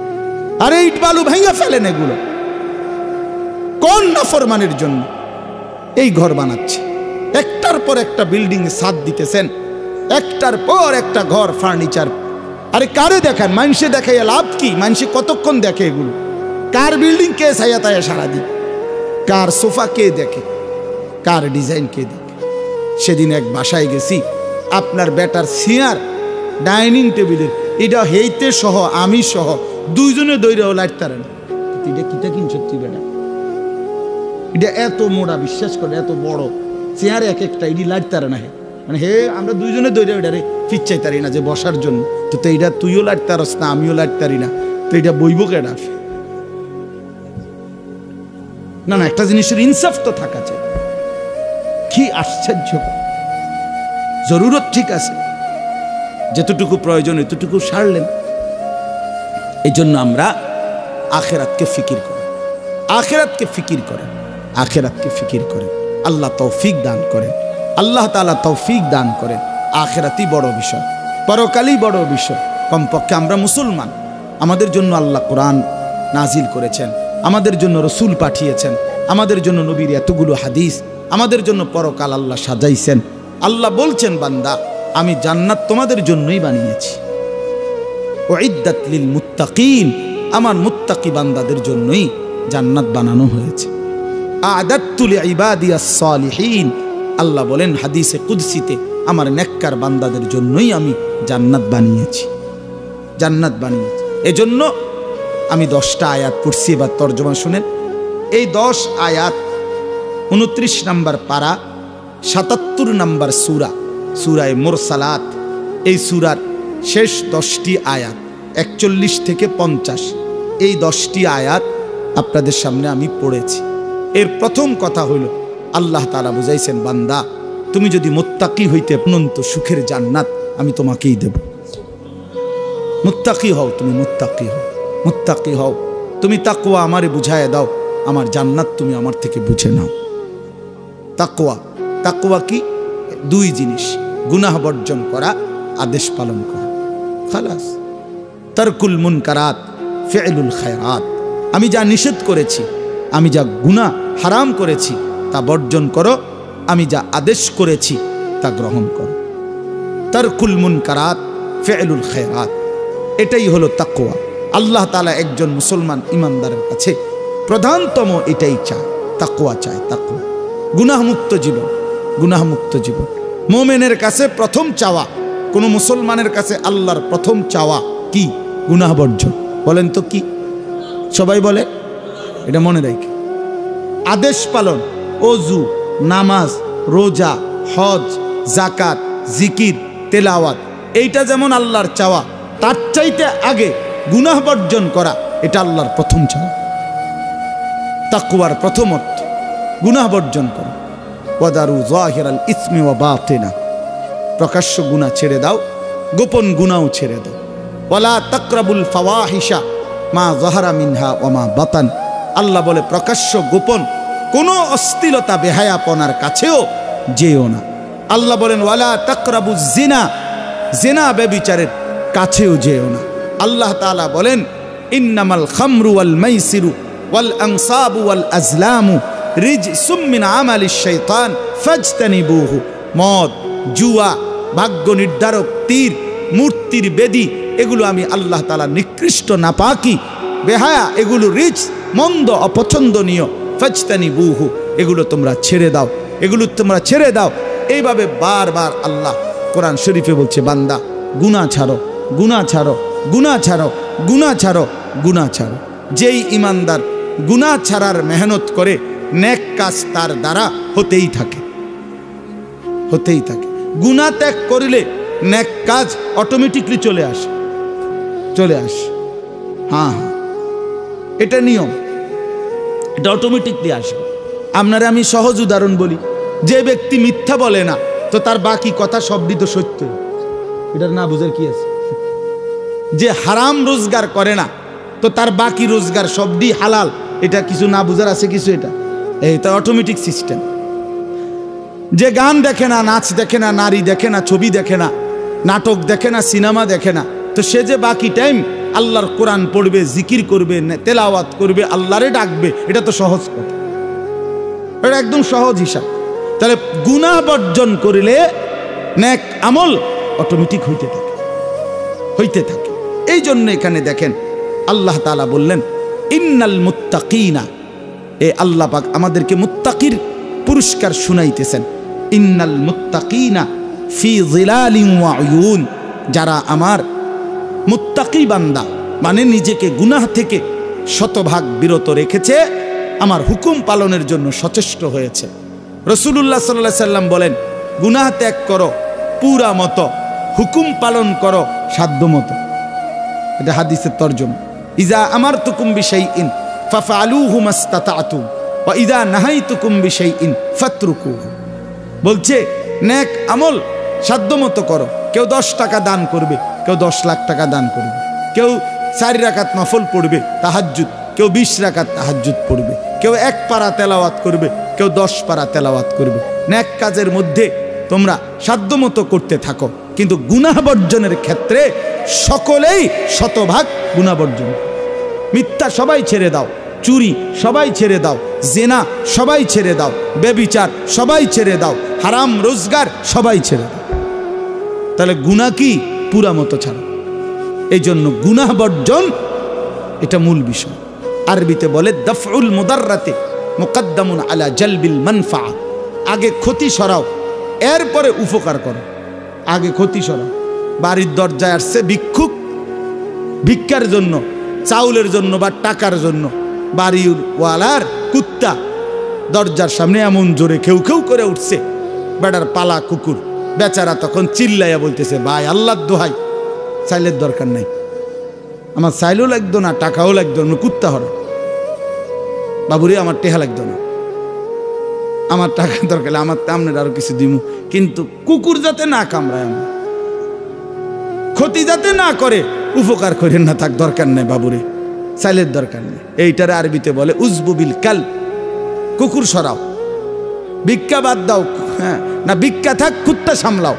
আরে ইট বালু ভেঙে ফেলেন। এগুলো কোন নাফরমানের জন্য এই ঘর বানাচ্ছে? একটার পর একটা বিল্ডিং ছাদ দিতেছেন, একটার পর একটা ঘর, ফার্নিচার। আরে কারে দেখান? মানুষে দেখাইয়া লাভ কি? মানুষে কতক্ষণ দেখে এগুলো? কার বিল্ডিং কে ছায়া তায়া সারাদিন? কার সোফা কে দেখে? কার ডিজাইন কে দেখে? সেদিন এক বাসায় গেছি, আপনার বেটার চেয়ার, ডাইনিং টেবিলের এটা হেইতে সহ আমি সহ 2 জনে দৈরাও লাইতারেন। এটা কিটা কিনছ তুই বেটা? এটা এত মোড়া, বিশ্বাস করে এত বড় চেয়ার, এক একটা ইডি লাইতারে না। মানে হে আমরা দুইজনে দৌড়ে ওইটারে ফিরচাই তারি না যে বসার জন্য, তো এইটা তুইও লাড়তে পারস না আমিও লাড়তে পারি না, তো এটা বইব কেডা? না না, একটা জিনিসের ইনসাফ তো থাকা চাই। কি আশ্চর্য! জরুরত ঠিক আছে, যতটুকু প্রয়োজন এতটুকু সারলেন। এই জন্য আমরা আখিরাতকে ফিকির করি, আখিরাতকে ফিকির করেন, আখিরাতকে ফিকির করেন। আল্লাহ তৌফিক দান করেন, আল্লাহ তাআলা তৌফিক দান করেন। আখিরাতই বড় বিষয়, পরকালই বড় বিষয়। কমপক্ষে আমরা মুসলমান, আমাদের জন্য আল্লাহ কোরআন নাজিল করেছেন, আমাদের জন্য রসুল পাঠিয়েছেন, আমাদের জন্য নবীর এতগুলো হাদিস, আমাদের জন্য পরকাল আল্লাহ সাজাইছেন। আল্লাহ বলছেন, বান্দা আমি জান্নাত তোমাদের জন্যই বানিয়েছি। উইদ্দাত লিল মুত্তাকিন, আমার মুত্তাকি বান্দাদের জন্যই জান্নাত বানানো হয়েছে। আ'দাততু লিইবাদিয়াস সালিহিন, আল্লাহ বলেন হাদিসে কুদসিতে, আমার নেককার বান্দাদের জন্যই আমি জান্নাত বানিয়েছি, জান্নাত বানিয়েছি। এজন্য আমি 10টা আয়াত পড়ছি, এবার তর্জমা শুনেন। এই 10 আয়াত 29 নম্বর পারা, 77 নম্বর সূরা, সূরায়ে মুরসালাত। এই সূরার শেষ 10টি আয়াত 41 থেকে 50, এই 10টি আয়াত আপনাদের সামনে আমি পড়েছি। এর প্রথম কথা হইল, আল্লাহ তাআলা বুঝাইছেন, বান্দা তুমি যদি মুত্তাকি হইতে অনন্ত সুখের জান্নাত আমি তোমাকেই দেব। মুত্তাকি হও, তুমি মুত্তাকি হও, মুত্তাকি হও। তুমি তাকওয়া আমারে বুঝায় দাও, আমার জান্নাত তুমি আমার থেকে বুঝে নাও। তাকওয়া, তাকওয়া কি? 2 জিনিস, গুনাহ বর্জন করা, আদেশ পালন করা, খালাস। তারকুল মুনকারাত, ফি'লুল খায়রাত। আমি যা নিষেধ করেছি, আমি যা গুনাহ হারাম করেছি তা বর্জন করো, আমি যা আদেশ করেছি তা গ্রহণ করো। তারকুল মুনকারাত, ফি'লুল খায়রাত, এটাই হলো তাকওয়া। আল্লাহ তাআলা একজন মুসলমান ইমানদারের কাছে প্রধানতম এটাই চায়, তাকওয়া চায়, তাকওয়া। গুনাহমুক্ত জীবন, গুনাহমুক্ত জীবন মুমিনের কাছে প্রথম চাওয়া, কোন মুসলমানের কাছে আল্লাহর প্রথম চাওয়া কি? গুনাহ বর্জন। বলেন তো কি? সবাই বলে, এটা মনে রাখে। আদেশ পালন, ওযু, নামাজ, রোজা, হজ, যাকাত, জিকির, তেলাওয়াত, এইটা যেমন আল্লাহর চাওয়া, তার চাইতে আগে গুনাহ বর্জন করা, এটা আল্লাহর প্রথম চাওয়া। তাকওয়ার প্রথম অর্থ গুনাহ বর্জন করা। ওয়াদারু যাহিরাল ইসমি ওয়া বাতিনা, প্রকাশ্য গুনাহ ছেড়ে দাও, গোপন গুনাহও ছেড়ে দাও। ওয়ালা তাকরাবুল ফাওয়াহিশা মা যাহারা মিনহা ওয়া মা বাতান, আল্লাহ বলে প্রকাশ্য গোপন কোনো অশ্লীলতা বেহায়াপনার কাছেও যেও না। আল্লাহ বলেন ওয়ালা তাকরাবুজ জিনা, জিনা ব্যভিচারের কাছেও যেও না। আল্লাহ তাআলা বলেন ইন্নামাল খামরু ওয়াল মাইসিরু ওয়াল আনসাবু ওয়াল আজলামু রিজসুম মিন আমালিশ শাইতান ফাজতানিবুহু, মদ, জুয়া, ভাগ্য নির্ধারক তীর, মূর্তির বেদী, এগুলো আমি আল্লাহ তাআলা নিকৃষ্ট, নাপাকি, বেহায়া, এগুলো রিজ, মন্দ, অপছন্দনীয়। ফাজতানিবুহু, এগুলো তোমরা ছেড়ে দাও, এগুলো তোমরা ছেড়ে দাও। এইভাবে বারবার আল্লাহ কোরআন শরীফে বলছে, বান্দা গুনাহ ছাড়ো, গুনাহ ছাড়ো, গুনাহ ছাড়ো, গুনাহ ছাড়ো, গুনাহ ছাড়ো। যেই ইমানদার গুনাহ ছাড়ার মেহনত করে, নেক কাজ তার দ্বারা হতেই থাকে, হতেই থাকে। গুনাহ ত্যাগ করিলে নেক কাজ অটোমেটিকলি চলে আসে, চলে আসে। হ্যাঁ হ্যাঁ, এটা নিয়ম, এটা অটোমেটিকলি আসবে। আপনারা আমি সহজ উদাহরণ বলি, যে ব্যক্তি মিথ্যা বলে না, তো তার বাকি কথা সবই তো সত্য, এটার না বুঝার কি আছে? যে হারাম রোজগার করে না, তো তার বাকি রোজগার সবই হালাল, এটা কিছু না বুঝার আছে কিছু? এটা অটোমেটিক সিস্টেম। যে গান দেখে না, নাচ দেখে না, নারী দেখে না, ছবি দেখে না, নাটক দেখে না, সিনেমা দেখে না, তো সে যে বাকি টাইম আল্লাহর কোরআন পড়বে, জিকির করবে, তেলাওয়াত করবে, আল্লাহরে ডাকবে, এটা তো সহজ কথা, এটা একদম সহজ হিসাব। তাহলে গুনাহ বর্জন করিলে নেক আমল অটোমেটিক হইতে থাকে, হইতে থাকে। এই জন্য এখানে দেখেন আল্লাহ তাআলা বললেন ইন্নাল মুত্তাকিনা, এ আল্লাহ পাক আমাদেরকে মুত্তাকির পুরস্কার শুনাইতেছেন। ইন্নাল মুত্তাকিনা ফি যিলালিন ওয়া উয়ুন, যারা আমার মুত্তাকি বান্দা, মানে নিজেকে গুনাহ থেকে শতভাগ বিরত রেখেছে, আমার হুকুম পালনের জন্য সচেষ্ট হয়েছে। রাসূলুল্লাহ সাল্লাল্লাহু আলাইহি সাল্লাম বলেন গুনাহ ত্যাগ করো পুরা মতো, হুকুম পালন করো সাধ্য মতো। এটা হাদিসের তরজমা। ইজা আমারতুকুম বিশাইইন ফাফআলুহু মাসতাতাতুম ওয়া ইজা নাহাইতুকুম বিশাইইন ফাতরুকুহু। বলছে নেক আমল সাধ্য মতো করো। কেউ 10 টাকা দান করবে, কেউ 10 লাখ টাকা দান করবে, কেউ 4 রাকাত নফল পড়বে তাহাজ্জুদ, কেউ 20 রাকাত তাহাজ্জুদ পড়বে, কেউ 1 পারা তেলাওয়াত করবে, কেউ 10 পারা তেলাওয়াত করবে। নেক কাজের মধ্যে তোমরা সাধ্যমতো করতে থাকো, কিন্তু গুনাহ বর্জনের ক্ষেত্রে সকলেই শতভাগ গুনাহ বর্জন। মিথ্যা সবাই ছেড়ে দাও, চুরি সবাই ছেড়ে দাও, জেনা সবাই ছেড়ে দাও, ব্যভিচার সবাই ছেড়ে দাও, হারাম রোজগার সবাই ছেড়ে দাও। তাহলে গুনাহ কি? পুরা মতো ছাড়ো। এই জন্য গুনাহ বর্জন এটা মূল বিষয়। আরবিতে বলে দফউল মুদাররাতে মুকদ্দামুন আলা জালবিল মানফা। আগে ক্ষতি সরাও, এরপরে উপকার করো। আগে ক্ষতি সরাও। বাড়ির দরজায় আসছে ভিক্ষুক, ভিক্ষার জন্য, চাউলের জন্য বা টাকার জন্য। বাড়িওয়ালার কুত্তা দরজার সামনে এমন জোরে খেউ খেউ করে উঠছে, বেটার পালা কুকুর। বেচারা তখন চিল্লাইয়া বলতেছে, ভাই আল্লাহর দোহাই, চাইলের দরকার নাই, আমার চাইলেও লাগতো না, টাকাও লাগতো না, কুত্তা হরা বাবুরে আমার টেহা লাগতো না, আমার টাকা দরকার, আমার তামনের আরো কিছু দিমু, কিন্তু কুকুর যাতে না কামড়ায়, আমার ক্ষতি যাতে না করে, উপকার করেন না, থাক দরকার নেই বাবুরে, চাইলের দরকার নেই। এইটারে আরবিতে বলে উজবুবিল কাল। কুকুর সরাও, ভিক্ষা বাদ দাও, হ্যাঁ না ভিক্ষা থাক, কুত্তা সামলাও।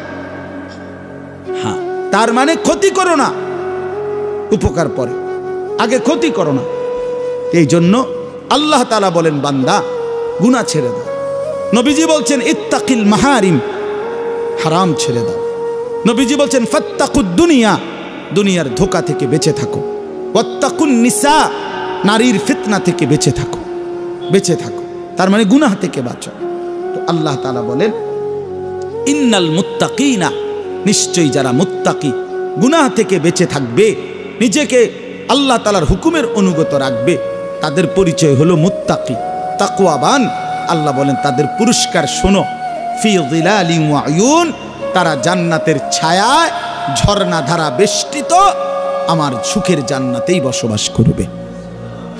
হ্যাঁ, তার মানে ক্ষতি করো না, উপকার পরে, আগে ক্ষতি করো না। এই জন্য আল্লাহ তাআলা বলেন, বান্দা গুনাহ ছেড়ে দাও। নবীজি বলছেন ইত্তাকিল মাহারিম, হারাম ছেড়ে দাও। নবীজি বলছেন ফাত্তাকুদ দুনিয়া, দুনিয়ার ধোঁকা থেকে বেঁচে থাকো। ওয়াত্তাকুন নিসা, নারীর ফিতনা থেকে বেঁচে থাকো, বেঁচে থাকো। তার মানে গুনাহ থেকে বাঁচো। তো আল্লাহ তাআলা বলেন ইন্নাল মুত্তাকিনা, নিশ্চয়ই যারা মুত্তাকি, গুনাহ থেকে বেঁচে থাকবে, নিজেকে আল্লাহ তাআলার হুকুমের অনুগত রাখবে, তাদের পরিচয় হলো মুত্তাকি, তাকওয়াবান। আল্লাহ বলেন তাদের পুরস্কার শোনো, ফি যিলালিন ওয়া আয়ুন, তারা জান্নাতের ছায়ায় ঝর্ণা ধারা বেষ্টিত আমার সুখের জান্নাতেই বসবাস করবে।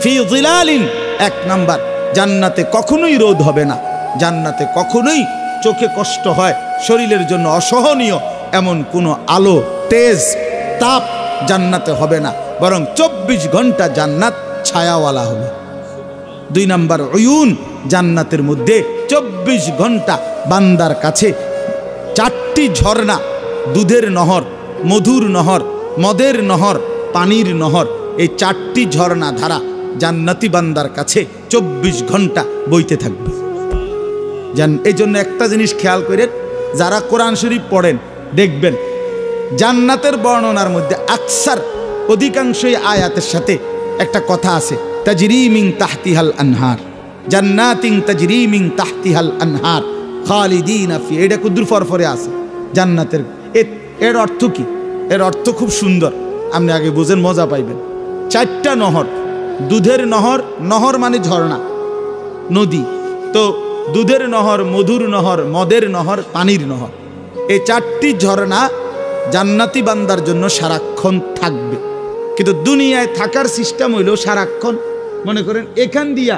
ফি যিলালিন, 1 নাম্বার, জান্নাতে কখনোই রোদ হবে না, জান্নাতে কখনোই চোখে কষ্ট হয়, শরীরের জন্য অসহনীয় এমন কোনো আলো, তেজ, তাপ জান্নাতে হবে না, বরং 24 ঘন্টা জান্নাত ছায়াওয়ালা হবে। 2 নাম্বার, উয়ুন, জান্নাতের মধ্যে 24 ঘন্টা বান্দার কাছে 4টি ঝর্ণা, দুধের নহর, মধুর নহর, মদের নহর, পানির নহর, এই 4টি ঝর্ণা ধারা জান্নাতি বান্দার কাছে 24 ঘন্টা বইতে থাকবে। এই জন্য একটা জিনিস খেয়াল করেন, যারা কোরআন শরীফ পড়েন দেখবেন জান্নাতের বর্ণনার মধ্যে আকসার, অধিকাংশই আয়াতের সাথে একটা কথা আছে, তাজরি মিন তাহতিহাল আনহার, জান্নাতিন তাজরি মিন তাহতিহাল আনহার খালিদিনা ফি। এটা কুদ্দুর ফরফরে আছে জান্নাতের। এর অর্থ কি? এর অর্থ খুব সুন্দর, আপনি আগে বুঝেন, মজা পাইবেন। 4টা নহর, দুধের নহর, নহর মানে ঝর্ণা, নদী, তো দুধের নহর, মধুর নহর, মদের নহর, পানির নহর, এই 4টি ঝর্ণা জান্নাতি বান্দার জন্য সারাক্ষণ থাকবে। কিন্তু দুনিয়ায় থাকার সিস্টেম হইল সারাক্ষণ, মনে করেন এখান দিয়া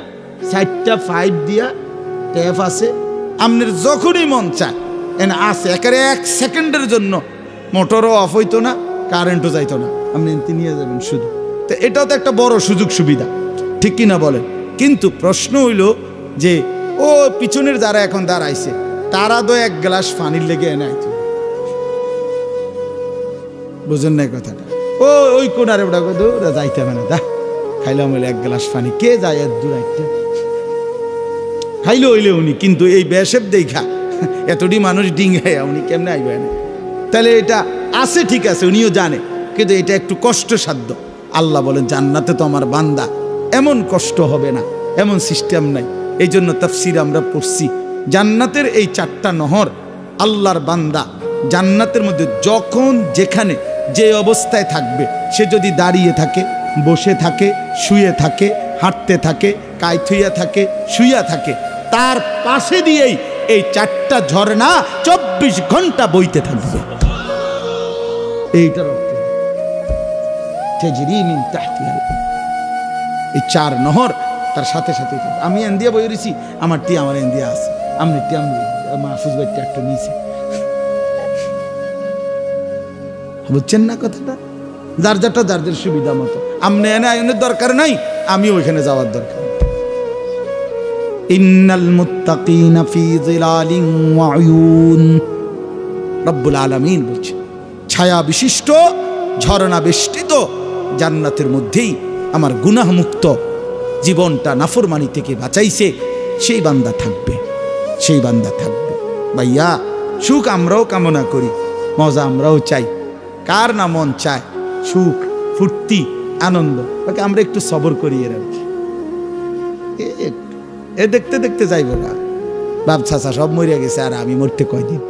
4টা পাইপ দিয়া ট্যাপ আছে, আপনার যখনই মন চায় এনে আছে, একেবারে 1 সেকেন্ডের জন্য মোটরও অফ হইতো না, কারেন্টও যাইতো না, আপনি নিয়ে যাবেন শুধু। তো এটাও তো একটা বড় সুযোগ সুবিধা, ঠিক কিনা বলেন? কিন্তু প্রশ্ন হইল যে ও পিছনের যারা এখন দাঁড়াইছে, তারা তো 1 গ্লাস পানির লেগে এনে আইতো, বুঝেন না কথাটা? ওই কোনারে ওটা ওরা যাইতে হবে না, দা খাইলাম হইলে 1 গ্লাস পানি, কে যায় এত দূর আইতে, খাইলে হইলে উনি, কিন্তু এই বেশেব দেখা এতটি মানুষ ডিঙ্গাইয়া উনি কেমনে আইবে না? তাহলে এটা আছে, ঠিক আছে, উনিও জানে, কিন্তু এটা একটু কষ্টসাধ্য। আল্লাহ বলেন জান্নাতে তো আমার বান্দা এমন কষ্ট হবে না, এমন সিস্টেম নাই। এই জন্য তাফসীর আমরা পড়ছি, জান্নাতের এই 4টা নহর, আল্লাহর বান্দা জান্নাতের মধ্যে যখন যেখানে যে অবস্থায় থাকবে, সে যদি দাঁড়িয়ে থাকে, বসে থাকে, শুয়ে থাকে, হাঁটতে থাকে, কায়থুইয়া থাকে, শুইয়া থাকে, তার পাশে দিয়েই এই 4টা ঝর্ণা 24 ঘন্টা বইতে থাকবে। এইটার অর্থ তাজরি মিন তাহতিহা, এই 4 নহর তার সাথে সাথে। আমি এন্দিয়া বই রইছি, আমার টি আমার এন্দিয়া আছে, আমনি টি আমি মাহফুজ ভাই একটা নিয়েছি। বুঝছেন না কথাটা? যার যারটা যার সুবিধা মতো। আমনে এনে আইনের দরকার নাই, আমি ওইখানে যাওয়ার দরকার। ইন্নাল মুত্তাকিনা ফি যিলালিন ওয়া উয়ুন, রব্বুল আলামিন বলছে ছায়া বিশিষ্ট ঝর্ণা বেষ্টিত জান্নাতের মধ্যেই আমার গুনাহ মুক্ত জীবনটা নাফরমানি থেকে বাঁচাইছে সেই বান্দা থাকবে, সেই বান্দা থাকবে। ভাইয়া সুখ আমরাও কামনা করি, মজা আমরাও চাই, কার না মন চায় সুখ, ফুর্তি, আনন্দ। ওকে আমরা একটু সবর করি, এর আর কি, এ দেখতে দেখতে যাইব না। বাপ চাচা সব মরিয়া গেছে, আর আমি মরতে কয়দিন।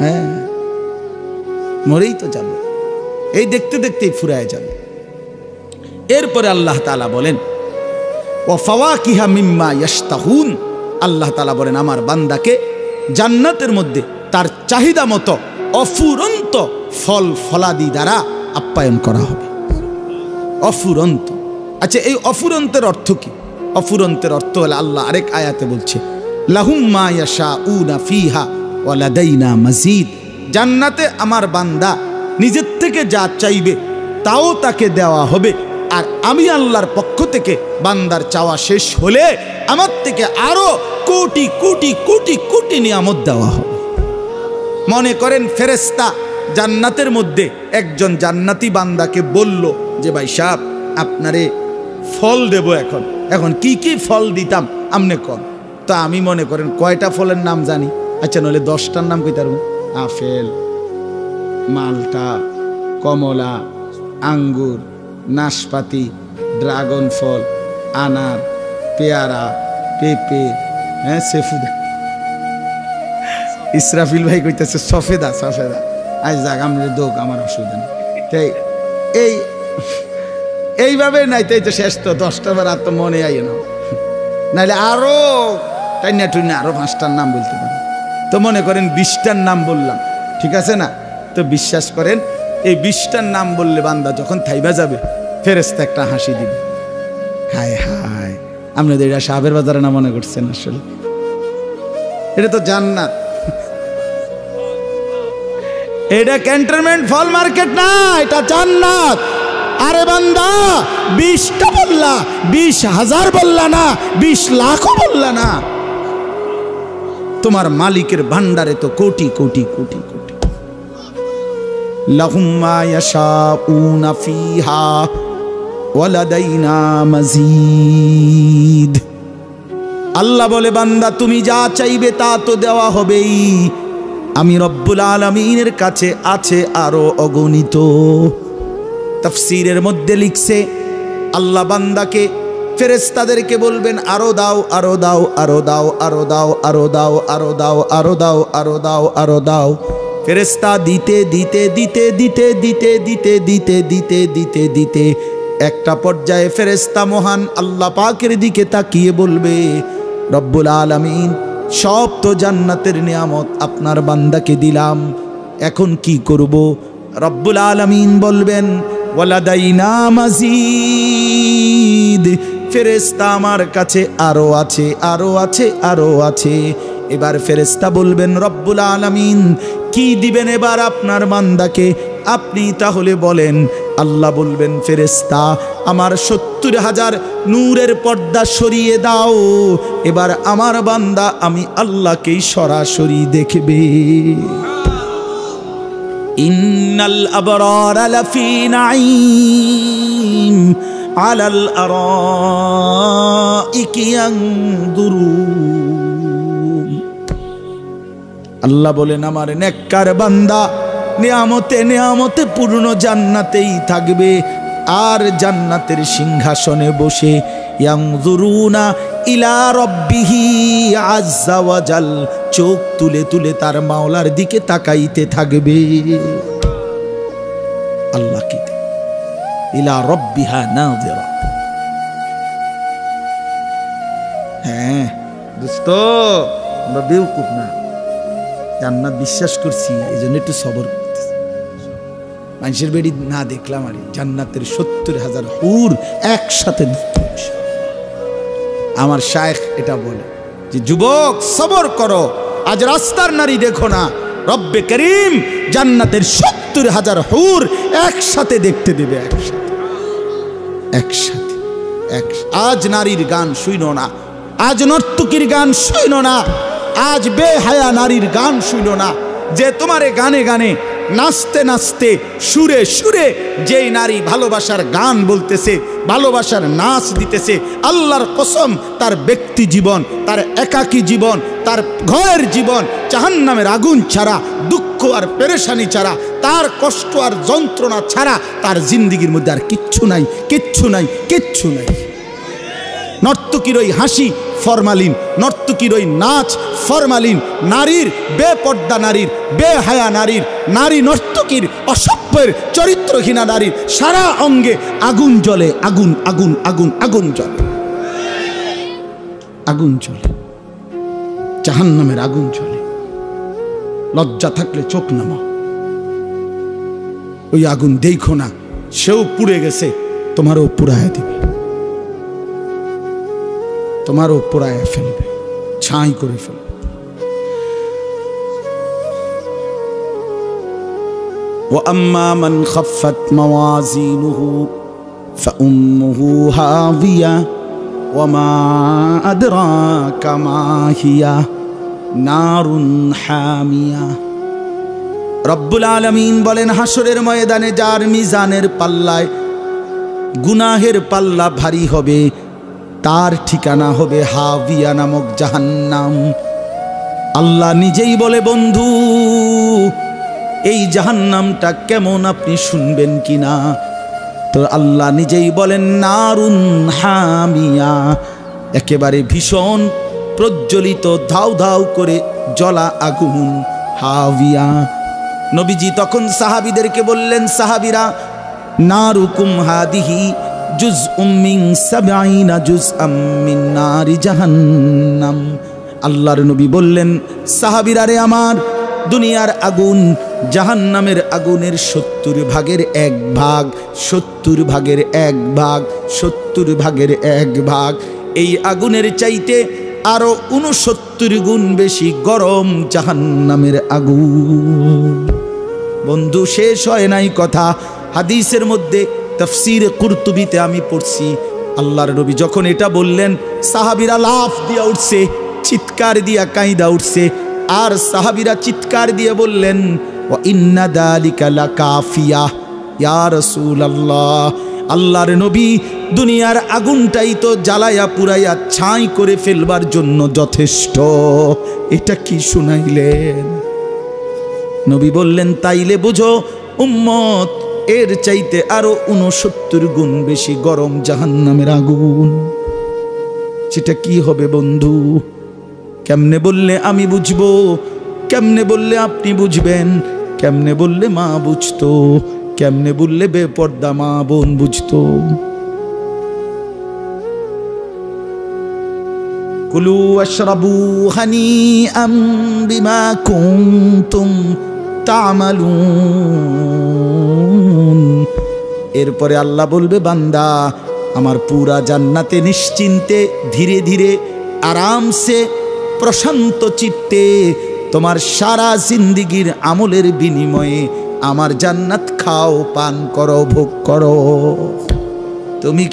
হ্যাঁ, মরেই তো যাবে, এই দেখতে দেখতেই ফুরায় যাবে। এরপরে আল্লাহ তাআলা বলেন ওয়া ফাওয়াকিহা মিম্মা ইয়াশতাহুন, আল্লাহ তাআলা বলেন আমার বান্দাকে জান্নাতের মধ্যে তার চাহিদা মতো অফুরন্ত ফল ফলাদি দ্বারা আপ্যায়ন করা হবে। অফুরন্ত। আচ্ছা, এই অফুরন্তের অর্থ কি? অফুরন্তের অর্থ হলো আল্লাহ আরেক আয়াতে বলছে লাহুম মা ইয়াশাউনা ফিহা ওয়া লাদাইনা মাজিদ, জান্নাতে আমার বান্দা নিজের থেকে যা চাইবে তাও তাকে দেওয়া হবে, আর আমি আল্লাহর পক্ষ থেকে বান্দার চাওয়া শেষ হলে আমার থেকে আরো কোটি কোটি কোটি কোটি নিয়ামত দেওয়া হবে। মনে করেন ফেরেশতা জান্নাতের মধ্যে একজন জান্নাতি বান্দাকে বলল যে ভাই সাহেব আপনারে ফল দেব, এখন কি কি ফল দিতাম আমনে কন। তো আমি মনে করেন কয়টা ফলের নাম জানি, আচ্ছা নইলে 10টার নাম কই তার, আপেল, মালটা, কমলা, আঙ্গুর, নাশপাতি, ড্রাগন ফল, আনার, পেয়ারা, পেঁপে, হ্যাঁ সেফুদা। ইসরাফিল ভাই কইতেছে সফেদা, সফেদা। আজ যাক আমরা দোক, আমার অসুবিধা নেই। তাই এইভাবে নাই তাই তো শেষ, তো 10টার বার আর তো মনে আই না, নাইলে আরো টাইনা টুইনা আরো 5টার নাম বলতে পারি। তো মনে করেন 20টার নাম বললাম, ঠিক আছে না? তো বিশ্বাস করেন এই 20টার নাম বললে বান্দা যখন থাইবা যাবে ফেরেশতা একটা হাসি দিবে। হায় হায়, আপনাদের এটা সাহাবের বাজারে না মনে করছেন? আসলে এটা তো জান্নাত, এটা ক্যান্টনমেন্ট ফল মার্কেট না, এটা জান্নাত। আরে বান্দা 20টা বললা, 20,000 বললা না, 20 লাখও বললা না, তোমার মালিকের ভান্ডারে তো কোটি কোটি কোটি কোটি। লাহুম মা ইয়াশাউনা ফিহা ওয়া লাদাইনা মাজিদ। আল্লাহ বলে বান্দা তুমি যা চাইবে তা তো দেওয়া হবেই, আমি রব্বুল আলামিনের কাছে আছে আরো অগণিত। তাফসীরের মধ্যে লিখছে আল্লাহ বান্দাকে ফেরেশতাদেরকে বলবেন আরো দাও, আরো দাও, আরো দাও, আরো দাও, আরো দাও, আরো দাও, আরো দাও, আরো দাও, আরো দাও। ফেরেশতা দিতে দিতে দিতে দিতে দিতে দিতে দিতে দিতে দিতে দিতে একটা পর্যায়ে ফেরেশতা মহান আল্লাহ পাকের দিকে তাকিয়ে বলবে রব্বুল আলামিন সব তো জান্নাতের নিয়ামত আপনার বান্দাকে দিলাম, এখন কি করব? রব্বুল আলামিন বলবেন ওয়ালাদাইনা মাজিদ, ফেরেশতা আমার কাছে আরো আছে, আরো আছে, আরো আছে। এবার ফেরেশতা বলবেন রব্বুল আলামিন কি দিবেন এবার আপনার বান্দাকে, আপনি তাহলে বলেন। আল্লাহ বলবেন ফেরেশতা আমার 70,000 নূরের পর্দা সরিয়ে দাও, এবার আমার বান্দা আমি আল্লাহকেই সরাসরি দেখবে। ইন্নাল আবরারা লাফি নাঈম আলাল আরাইকি ইয়ানদুরুন। আল্লাহ বলেন আমার নেককার বান্দা নিয়ামতে নিয়ামতে পূর্ণ জান্নাতেই থাকবে, আর জান্নাতের সিংহাসনে বসে ইয়ানজুরুনা ইলা রাব্বিহি আযজা ওয়া জাল, চোখ তুলে তুলে তার মাওলার দিকে তাকাইতে থাকবে। আল্লাহ কি ইলা রাব্বিহা নাযিরা। হ্যাঁ দোস্ত, আমরা বেউকুফ না, জান্নাত বিশ্বাস করছি, এই জন্য একটু সবর করতেছি। মানুষের বেড়ি না দেখলাম আর জান্নাতের 70,000 হুর একসাথে। আমার শায়েখ এটা বলে যে যুবক সবর করো, আজ রাস্তার নারী দেখো না, রব্বে করিম জান্নাতের 70,000 হুর একসাথে দেখতে দেবে, একসাথে। আজ নারীর গান শুইনো না, আজ নর্তকীর গান শুইনো না, আজ বেহায়া নারীর গান শুইনো না, যে তোমারে গানে গানে নাচতে নাচতে সুরে সুরে যেই নারী ভালোবাসার গান বলতেছে, ভালোবাসার নাচ দিতেছে, আল্লাহর কসম তার ব্যক্তি জীবন, তার একাকী জীবন, তার ঘরের জীবন জাহান্নামের আগুন ছাড়া, দুঃখ আর পেরেশানি ছাড়া, তার কষ্ট আর যন্ত্রণা ছাড়া তার জিন্দিগির মধ্যে আর কিচ্ছু নাই, কিচ্ছু নাই, কিচ্ছু নাই। নর্তকীর ওই হাসি ফরমালিন, নর্তকীর ওই নাচ ফরমালিন, নারীর বেপর্দা নারীর, বেহায়া নারীর, নারী নর্তকীর, অসভ্যের, চরিত্রহীনা নারীর সারা অঙ্গে আগুন জ্বলে, আগুন আগুন আগুন আগুন জ্বলে, আগুন জ্বলে, জাহান্নামের আগুন জ্বলে। লজ্জা থাকলে চোখ নামাও, ওই আগুন দেখো না, সেও পুড়ে গেছে, তোমারও পুড়ায় দিবে, তোমারও পোড়ায় ফেলবে, ছাই করে ফেলবে। وأما من خفت موازينه فأمه هاوية وما أدراك ما هي نار حامية। রব্বুল আলামিন বলেন, হাসরের ময়দানে যার মিজানের পাল্লায় গুনাহের পাল্লা ভারী হবে, তার ঠিকানা হবে হাবিয়া নামক জাহান্নাম। আল্লাহ নিজেই বলে, বন্ধু এই জাহান্নামটা কেমন আপনি শুনবেন কিনা? তো আল্লাহ নিজেই বলেন নারুন হামিয়া, একেবারে ভীষণ প্রজ্বলিত ধাউ ধাউ করে জ্বলা আগুন, হাবিয়া। নবীজি তখন সাহাবীদেরকে বললেন, সাহাবীরা নারুকুম হাদিহি জুজউম মিন 70 জুজআম মিন নারি জাহান্নাম। আল্লাহর নবী বললেন, সাহাবীরা রে আমার, দুনিয়ার আগুন জাহান্নামের আগুনের 70 ভাগের 1 ভাগ, 70 ভাগের 1 ভাগ, 70 ভাগের 1 ভাগ। এই আগুনের চাইতে আরো 69 গুণ বেশি গরম জাহান্নামের আগুন। বন্ধু শেষ হয় নাই কথা, হাদিসের মধ্যে তাফসীরে কুরতুবিতে আমি পড়ছি, আল্লাহর নবী যখন এটা বললেন, সাহাবীরা লাফ দিয়া উঠছে, চিৎকার দিয়া কাঁইদা উঠছে, আর সাহাবীরা চিৎকার দিয়ে বললেন, ওয়া ইন্না যালিকা লাকাফিয়া ইয়া রাসূলুল্লাহ, আল্লাহর নবী দুনিয়ার আগুনটাই তো জ্বালায়া পুরাইয়া ছাই করে ফেলবার জন্য যথেষ্ট, এটা কি শুনাইলেন? নবী বললেন, তাইলে বুঝো উম্মত, এর চাইতে আরো 69 গুণ বেশি গরম জাহান্নামের আগুন। সেটা কি হবে বন্ধু? কেমনে বললে আমি বুঝবো? কেমনে বললে আপনি বুঝবেন? কেমনে বললে মা বুঝতো? কেমনে বললে বেপর্দা মা বোন বুঝতো? কুলু ওয়াশরাবু হানিআম বিমা কুনতুম তা'মালুন। এরপরে আল্লাহ বলবে, বান্দা আমার পুরা জান্নাতে নিশ্চিন্তে ধীরে ধীরে আরামসে প্রশান্ত চিত্তে তোমার সারা জিন্দিগির আমলের বিনিময়ে আমার জান্নাত খাও, পান করো, ভোগ করো। তুমি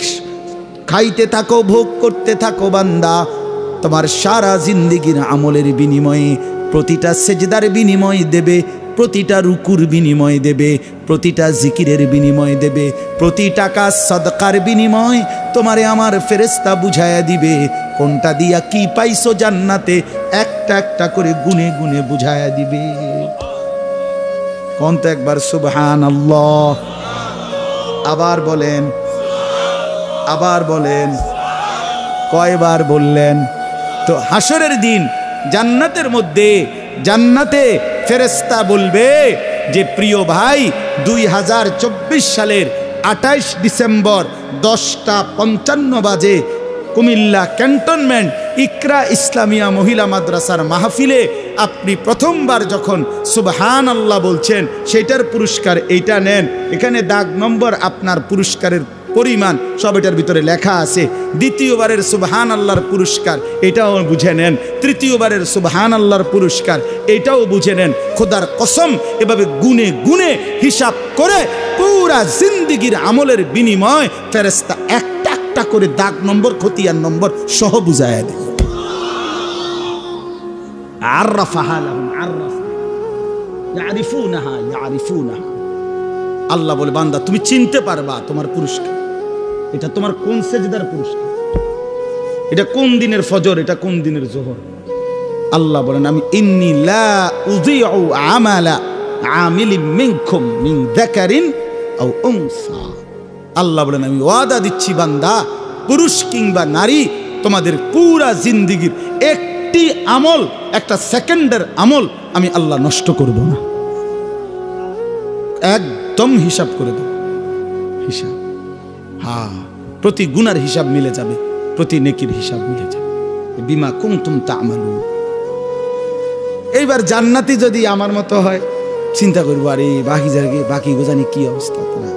খাইতে থাকো, ভোগ করতে থাকো বান্দা, তোমার সারা জিন্দিগির আমলের বিনিময়ে প্রতিটা সেজদার বিনিময় দেবে, প্রতিটা রুকুর বিনিময় দেবে, প্রতিটা জিকিরের বিনিময় দেবে, প্রতি টাকা সদকার বিনিময় তোমারে আমার ফেরেশতা বুঝায়া দিবে কোনটা দিয়া কি পাইছো জান্নাতে, একটা একটা করে গুনে গুনে বুঝায়া দিবে। কোন তো একবার সুবহানাল্লাহ, আবার বলেন, আবার বলেন, কয়বার বললেন? তো হাসরের দিন জান্নাতের মধ্যে, জান্নাতে ফেরেশতা বলবে যে প্রিয় ভাই, 2024 সালের 28 ডিসেম্বর 10টা 55 বাজে কুমিল্লা ক্যান্টনমেন্ট ইকরা ইসলামিয়া মহিলা মাদ্রাসার মাহফিলে আপনি প্রথমবার যখন সুবহানাল্লাহ বলছেন সেটার পুরস্কার এইটা নেন। এখানে দাগ নম্বর আপনার পুরস্কারের পরিমাণ সব এটার ভিতরে লেখা আছে। দ্বিতীয়বারের সুবহানাল্লাহর পুরস্কার এটাও বুঝে নেন। তৃতীয়বারের সুবহানাল্লাহর পুরস্কার এটাও বুঝে নেন। খোদার কসম এভাবে গুনে গুনে হিসাব করে পুরা জিন্দেগির আমলের বিনিময় ফেরেশতা একটা একটা করে দাগ নম্বর খতিয়ান নম্বর সহ বুঝায়া দেয়। আররাফাহা লাহুম আররাফা ইয়ারিফুনাহা ইয়ারিফুনাহা। আল্লাহ বলে বান্দা তুমি চিনতে পারবা তোমার পুরস্কার। এটা তোমার কোন সেজদার পুরস্কার, এটা কোন দিনের ফজর, এটা কোন দিনের জোহর। আল্লাহ বলেন আমি ইন্নী লা উযিউ আমালা আমিলিন মিনকুম মিন যাকারিন আও উনসা। আল্লাহ বলেন আমি ওয়াদা দিচ্ছি বান্দা, পুরুষ কিংবা নারী, তোমাদের পুরা জিন্দেগির একটি আমল, একটা সেকেন্ডের আমল আমি আল্লাহ নষ্ট করব না। একদম হিসাব করে দেব, হিসাব। হ্যাঁ, প্রতি গুনার হিসাব মিলে যাবে, প্রতি নেকির হিসাব মিলে যাবে। বিমা কুনতুম তা'মালুন। এইবার জান্নাতি যদি আমার মতো হয়, চিন্তা করবো আরে বাকি গোজানি কি অবস্থা তোরা।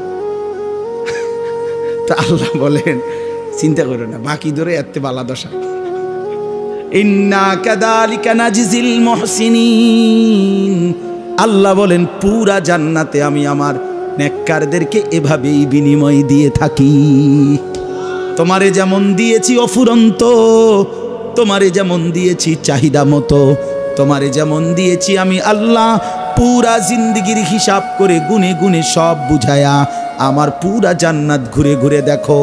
তা আল্লাহ বলেন চিন্তা করো না, বাকি ধরে এত বালা দশা। ইন্না কাযালিকা নাজিজিল মুহসিনিন। আল্লাহ বলেন পুরা জান্নাতে আমি আমার নেককারদেরকে এভাবেই বিনিময় দিয়ে থাকি। তোমারে যেমন দিয়েছি অফুরন্ত, তোমারে যেমন দিয়েছি চাহিদা মতো, তোমারে যেমন দিয়েছি আমি আল্লাহ পুরা জিন্দেগির হিসাব করে গুনে গুনে সব বুঝায়া আমার পুরা জান্নাত ঘুরে ঘুরে দেখো,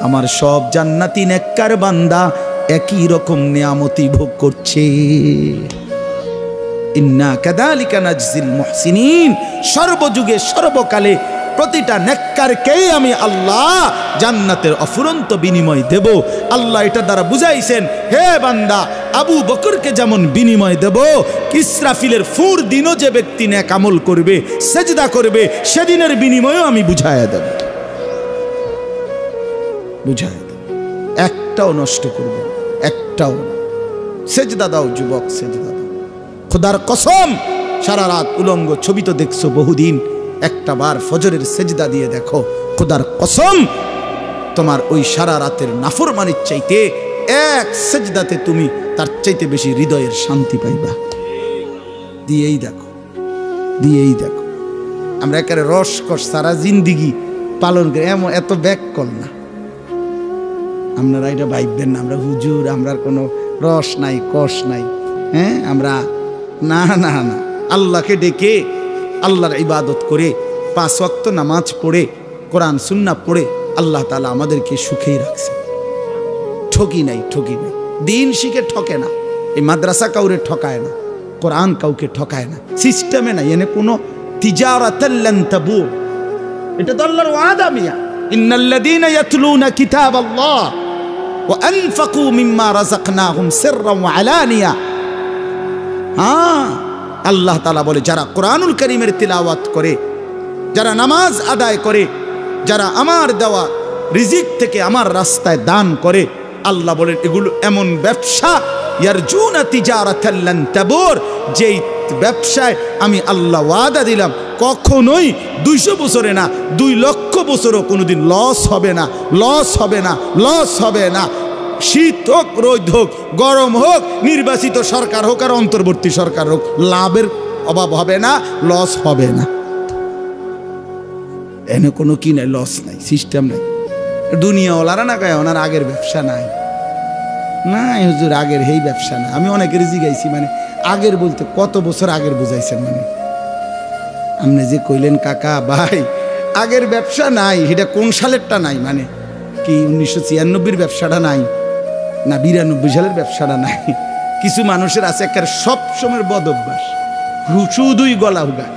আমার সব জান্নাতি নেককার বান্দা একই রকম নিয়ামতি ভোগ করছে। ইন্না কাযালিকা নাজজিল মুহসিনিন। সর্বযুগে সর্বকালে প্রতিটা নেককারকেই আমি আল্লাহ জান্নাতের অফুরন্ত বিনিময় দেব। আল্লাহ এটা দ্বারা বুঝাইছেন, হে বান্দা, আবু বকরকে যেমন বিনিময় দেব, ইসরাফিলের ফুর দিনও যে ব্যক্তি নেক আমল করবে, সেজদা করবে, সেদিনের বিনিময়ও আমি বুঝাইয়া দেব, বুঝাইয়া দেব। একটাও নষ্ট করব, একটাও না। সেজদা দাও যুবক, সেজদা দাও। খোদার কসম সারা রাত উলঙ্গ ছবি তো দেখছো বহুদিন, একটা বার ফজরের সেজদা দিয়ে দেখো, খোদার কসম তোমার ওই সারা রাতের নাফরমানির চাইতে এক সেজদাতে তুমি তার চাইতে বেশি হৃদয়ের শান্তি পাইবা। দিয়েই দেখো, দিয়েই দেখো। আমরা একেবারে রসকস সারা জিন্দিগি পালন করে এমন এত ব্যাক কল না। আপনারা এটা ভাববেন না আমরা হুজুর, আমরা কোনো রস নাই, কষ নাই। হ্যাঁ, আমরা না না না, আল্লাহকে ডেকে আল্লাহর ইবাদত করে 5 ওয়াক্ত নামাজ পড়ে কোরআন সুন্নাহ পড়ে আল্লাহ তাআলা আমাদেরকে সুখেই রাখছে। ঠকি নাই, ঠকি নাই। দিন শিখে ঠকে না। এই মাদ্রাসা কাউরে ঠকায় না, কোরআন কাউকে ঠকায় না, সিস্টেমে নাই। এনে কোনো তিজারাতাল লান তাবুর। এটা তো আল্লাহর ওয়াদা মিয়া, ইন্নাল্লাযীনা ইয়াতলুনা কিতাবাল্লাহ ওয়া আনফাকু মিম্মা রাযাকনাহুম সিররান ওয়া আলানিয়া। আল্লাহ তাআলা বলে যারা কোরআনুল কারীমের তিলাওয়াত করে, যারা নামাজ আদায় করে, যারা আমার দেওয়া রিজিক থেকে আমার রাস্তায় দান করে, আল্লাহ বলেন এগুলো এমন ব্যবসা, ইয়ারজুনা তিজারাতাল লান তাবুর, যেই ব্যবসায় আমি আল্লাহ ওয়াদা দিলাম কখনোই 200 বছরে না 2 লক্ষ বছরও কোনোদিন লস হবে না, লস হবে না, লস হবে না। শীত হোক, রোদ হোক, গরম হোক, নির্বাচিত সরকার হোক আর অন্তর্বর্তী সরকার হোক, লাভের অভাব হবে না, লস হবে না। এনে কোনো কি নাই, লস নাই, সিস্টেম নাই। দুনিয়াওয়ালারা না গায়ে ওনার আগের ব্যবসা নাই, না হুজুর আগের এই ব্যবসা না। আমি অনেকের জিগাইছি, মানে আগের বলতে কত বছর আগের বুঝাইছেন? মানে আপনি যে কইলেন কাকা ভাই আগের ব্যবসা নাই, এটা কোন সালেরটা নাই? মানে কি 1996-র ব্যবসাটা নাই না 92 সালের ব্যবসাটা নাই? কিছু মানুষের আছে একের সব সময়ের বদ অভ্যাস, শুধুই গলা হুগা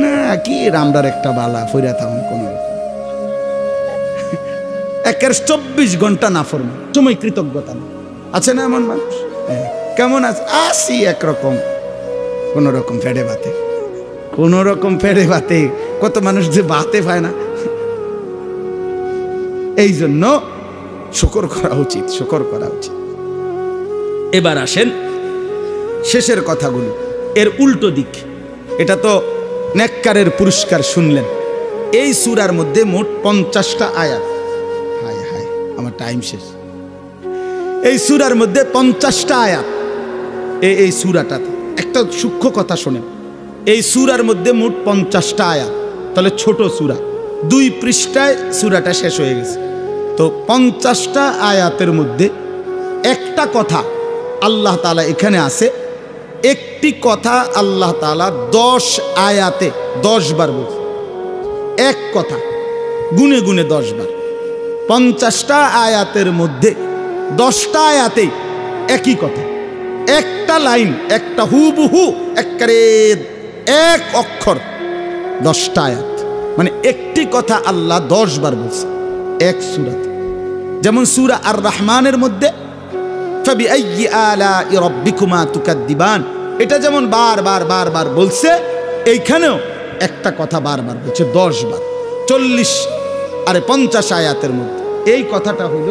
না, কি রামদার একটা বালা ফইরা থাকুন কোন একের 24 ঘন্টা নাফরমান, সময় কৃতজ্ঞতা না। আছে না এমন মানুষ? কেমন আছে? আসি একরকম, কোন রকম ফেড়ে ভাতে, কোন রকম ফেড়ে ভাতে। কত মানুষ যে ভাতে পায় না। এই জন্য শুকর করা উচিত, শুকর করা উচিত। এবার আসেন শেষের কথাগুলো, এর উল্টো দিক। এটা তো নেককারের পুরস্কার শুনলেন। এই সূরার মধ্যে মোট 50টা আয়াত। হায় হায়, আমার টাইম শেষ। এই সূরার মধ্যে 50টা আয়াত। এই সূরাটাতে একটা সূক্ষ্ম কথা শোনেন, এই সূরার মধ্যে মোট 50টা আয়াত। তাহলে ছোট সূরা, 2 পৃষ্ঠায় সূরাটা শেষ হয়ে গেছে। তো 50টা আয়াতের মধ্যে একটা কথা আল্লাহ তাআলা এখানে আছে, একটি কথা আল্লাহ তাআলা 10 আয়াতে 10 বার বলছে। এক কথা গুনে গুনে 10 বার। 50টা আয়াতের মধ্যে 10টা আয়াতে একই কথা, একটা লাইন, একটা হুবহু একবারে এক অক্ষর, 10টা আয়াত। মানে একটি কথা আল্লাহ 10 বার বলছে এক সূরাতে। যেমন সূরা আর রহমানের মধ্যে ফাবিআইয়ি আলাই রাব্বিকুমা তুকাদ্দিবান, এটা যেমন বারবার বারবার বলছে, এইখানেও একটা কথা বারবার বলছে 10 বার। 40 আর 50 আয়াতের মধ্যে এই কথাটা হইল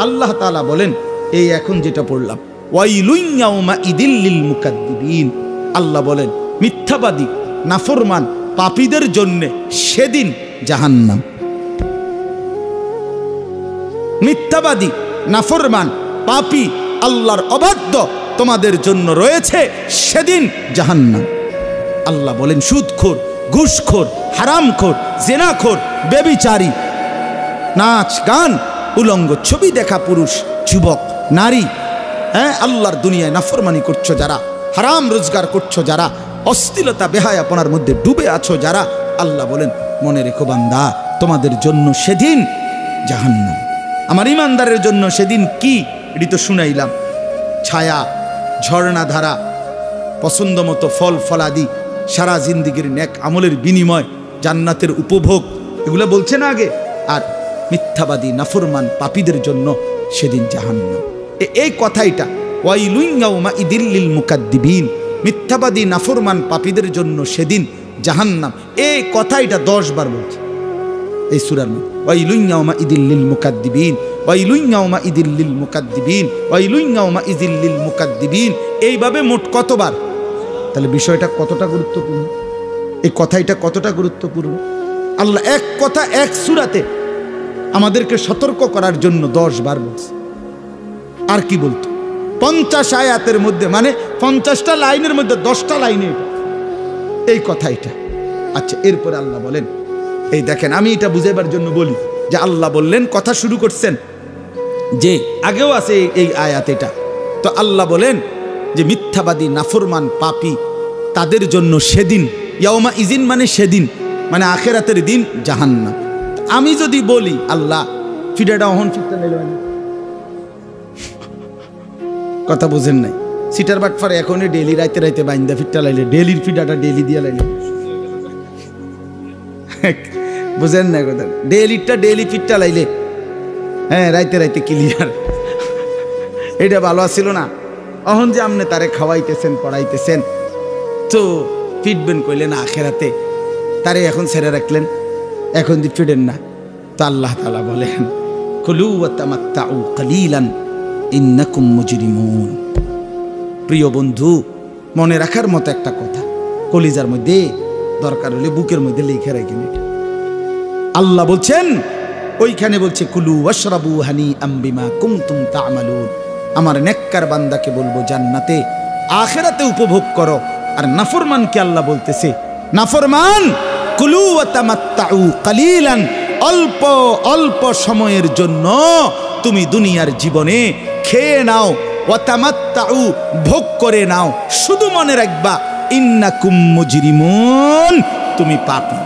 আল্লাহ তাআলা বলেন, এই এখন যেটা পড়লাম, ওয়াইলুন ইয়াউমাইদিল লিল মুকাদ্দিবিন। আল্লাহ বলেন মিথ্যাবাদী নাফরমান পাপীদের জন্য সেদিন জাহান্নাম। মিথ্যাবাদী নাফরমান পাপী আল্লাহর অবাধ্য তোমাদের জন্য রয়েছে সেদিন জাহান্নাম। আল্লাহ বলেন সুদখোর, ঘুষখোর, হারামখোর, জিনাখোর, ব্যভিচারী, নাচ গান, উলঙ্গ ছবি দেখা পুরুষ, যুবক, নারী, হ্যাঁ, আল্লাহর দুনিয়ায় নাফরমানি করছো যারা, হারাম রোজগার করছো যারা, অশ্লীলতা বেহায়াপনার মধ্যে ডুবে আছো যারা, আল্লাহ বলেন মনে রেখো বান্দা, তোমাদের জন্য সেদিন জাহান্নাম। আমার ইমানদারের জন্য সেদিন কি, এটি তো শুনাইলাম, ছায়া, ঝর্ণা ধারা, পছন্দ মতো ফল ফলাদি, সারা জিন্দিগির নেক আমলের বিনিময়, জান্নাতের উপভোগ, এগুলো বলছে না আগে। আর মিথ্যাবাদী নাফরমান পাপীদের জন্য সেদিন জাহান্নাম। এই কথাইটা ওয়াইলুন ইয়াউমাইদিল লিল মুকাদ্দিবিন, মিথ্যাবাদী নাফরমান পাপীদের জন্য সেদিন জাহান্নাম, এই কথাইটা 10 বার বলছে এই সূরার মধ্যে। ওয়াইলুন ইয়াউমাইদিল লিল মুকাদ্দিবিন, ওয়াইলুন ইয়াউমাইদিল লিল মুকাদ্দিবিন, ওয়াইলুন ইয়াউমাইদিল লিল মুকাদ্দিবিন, এইভাবে মোট কতবার? তাহলে বিষয়টা কতটা গুরুত্বপূর্ণ, এই কথাইটা কতটা গুরুত্বপূর্ণ। আল্লাহ এক কথা এক সূরাতে আমাদেরকে সতর্ক করার জন্য 10 বার বলছে। আর কি বলতো? 50 আয়াতের মধ্যে, মানে 50টা লাইনের মধ্যে 10টা লাইনে এই কথাইটা। আচ্ছা, এরপরে আল্লাহ বলেন, এই দেখেন, আমি এটা বুঝাইবার জন্য বলি যে আল্লাহ বললেন, কথা শুরু করছেন যে আগেও আছে এই আয়াত এটা, তো আল্লাহ বলেন যে মিথ্যাবাদী নাফরমান পাপী তাদের জন্য সেদিন, ইয়াউমা ইজিন মানে সেদিন, মানে আখেরাতের দিন জাহান্নাম। আমি যদি বলি আল্লাহ ফিডাটা অহন ফিরতে নিল, কথা বুঝেন নাই, সিটার বাটফারে এখনই ডেলি রাইতে রাইতে বাইন্দা ফিরটা লাইলে, ডেলির ফিডাটা ডেলি দিয়া লাইলে, বুঝেন না কথা, ডেলিটা ডেলি ফিরটা লাইলে, হ্যাঁ, রাইতে রাইতে ক্লিয়ার, এটা ভালো আসছিল না। অহন যে আপনি তারে খাওয়াইতেছেন, পড়াইতেছেন, তো ফিটবেন কইলেন আখেরাতে, তারে এখন ছেড়ে রাখলেন, এখন যদি ফিরেন না, তো আল্লাহ তাআলা বলেন কুলু ওয়া তামাত্তাউ কালিলান ইন্নাকুম মুজরিমুন। প্রিয় বন্ধু, মনে রাখার মতো একটা কথা, কলিজার মধ্যে দরকার হলে বুকের মধ্যে লিখে রাখেন। এটা আল্লাহ বলছেন, ওইখানে বলছে কুলু ওয়াশরাবু হানিআম বিমা কুনতুম তা'মালুন। আমার নেককার বান্দাকে বলবো জান্নাতে আখিরাতে উপভোগ করো। আর নাফরমানকে আল্লাহ বলতেছে, নাফরমান কুলু ওয়া তামাত্তাউ কালিলান, অল্প অল্প সময়ের জন্য তুমি দুনিয়ার জীবনে খেয়ে নাও, ওয়া তামাত্তাউ ভোগ করে নাও, শুধু মনে রাখবা ইন্নাকুম মুজরিমুন, তুমি পাপী,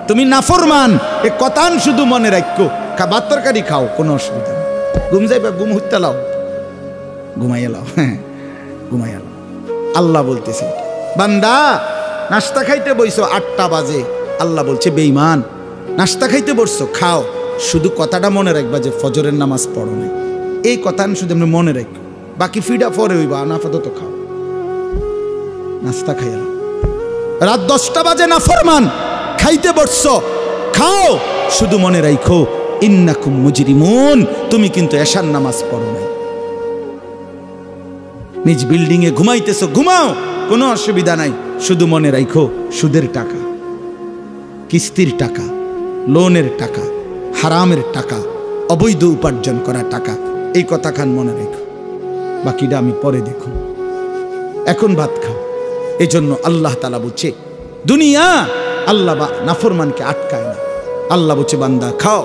তুমি নাফরমান, এ কথান শুধু মনে রাখো। ভাত তরকারি খাও, কোনো অসুবিধা নেই, ঘুম যাইবা ঘুম হইতে লাও, ঘুমাইয়া লাও, হ্যাঁ ঘুমাইয়া লাও। আল্লাহ বলতেছে বান্দা নাস্তা খাইতে বইছো 8টা বাজে, আল্লাহ বলছে বেঈমান নাস্তা খাইতে বসছো, খাও, শুধু কথাটা মনে রাখবা যে ফজরের নামাজ পড়ো নাই, এই কথা শুধু আমরা মনে রাখো, বাকি ফিডা পরে হইবা, আপাতত খাও, নাস্তা খাইয়া। রাত 10টা বাজে নাফরমান খাইতে বসছো, খাও, শুধু মনে রাখো ইন্নাকুম মুজরিমুন, তুমি কিন্তু এশার নামাজ পড়ো নাই। নিজ বিল্ডিংয়ে ঘুমাইতেছো, ঘুমাও, কোনো অসুবিধা নাই। শুধু মনে রাখো, সুদের টাকা, কিস্তির টাকা, লোনের টাকা, হারামের টাকা, অবৈধ উপার্জন করা টাকা, এই কথা খান মনে রেখো। বাকিটা আমি পরে দেখো, এখন ভাত খাও। এই জন্য আল্লাহ তাআলা বলছে দুনিয়া, আল্লাহ বা নাফরমানকে আটকায় না। আল্লাহ বলছে বান্দা খাও,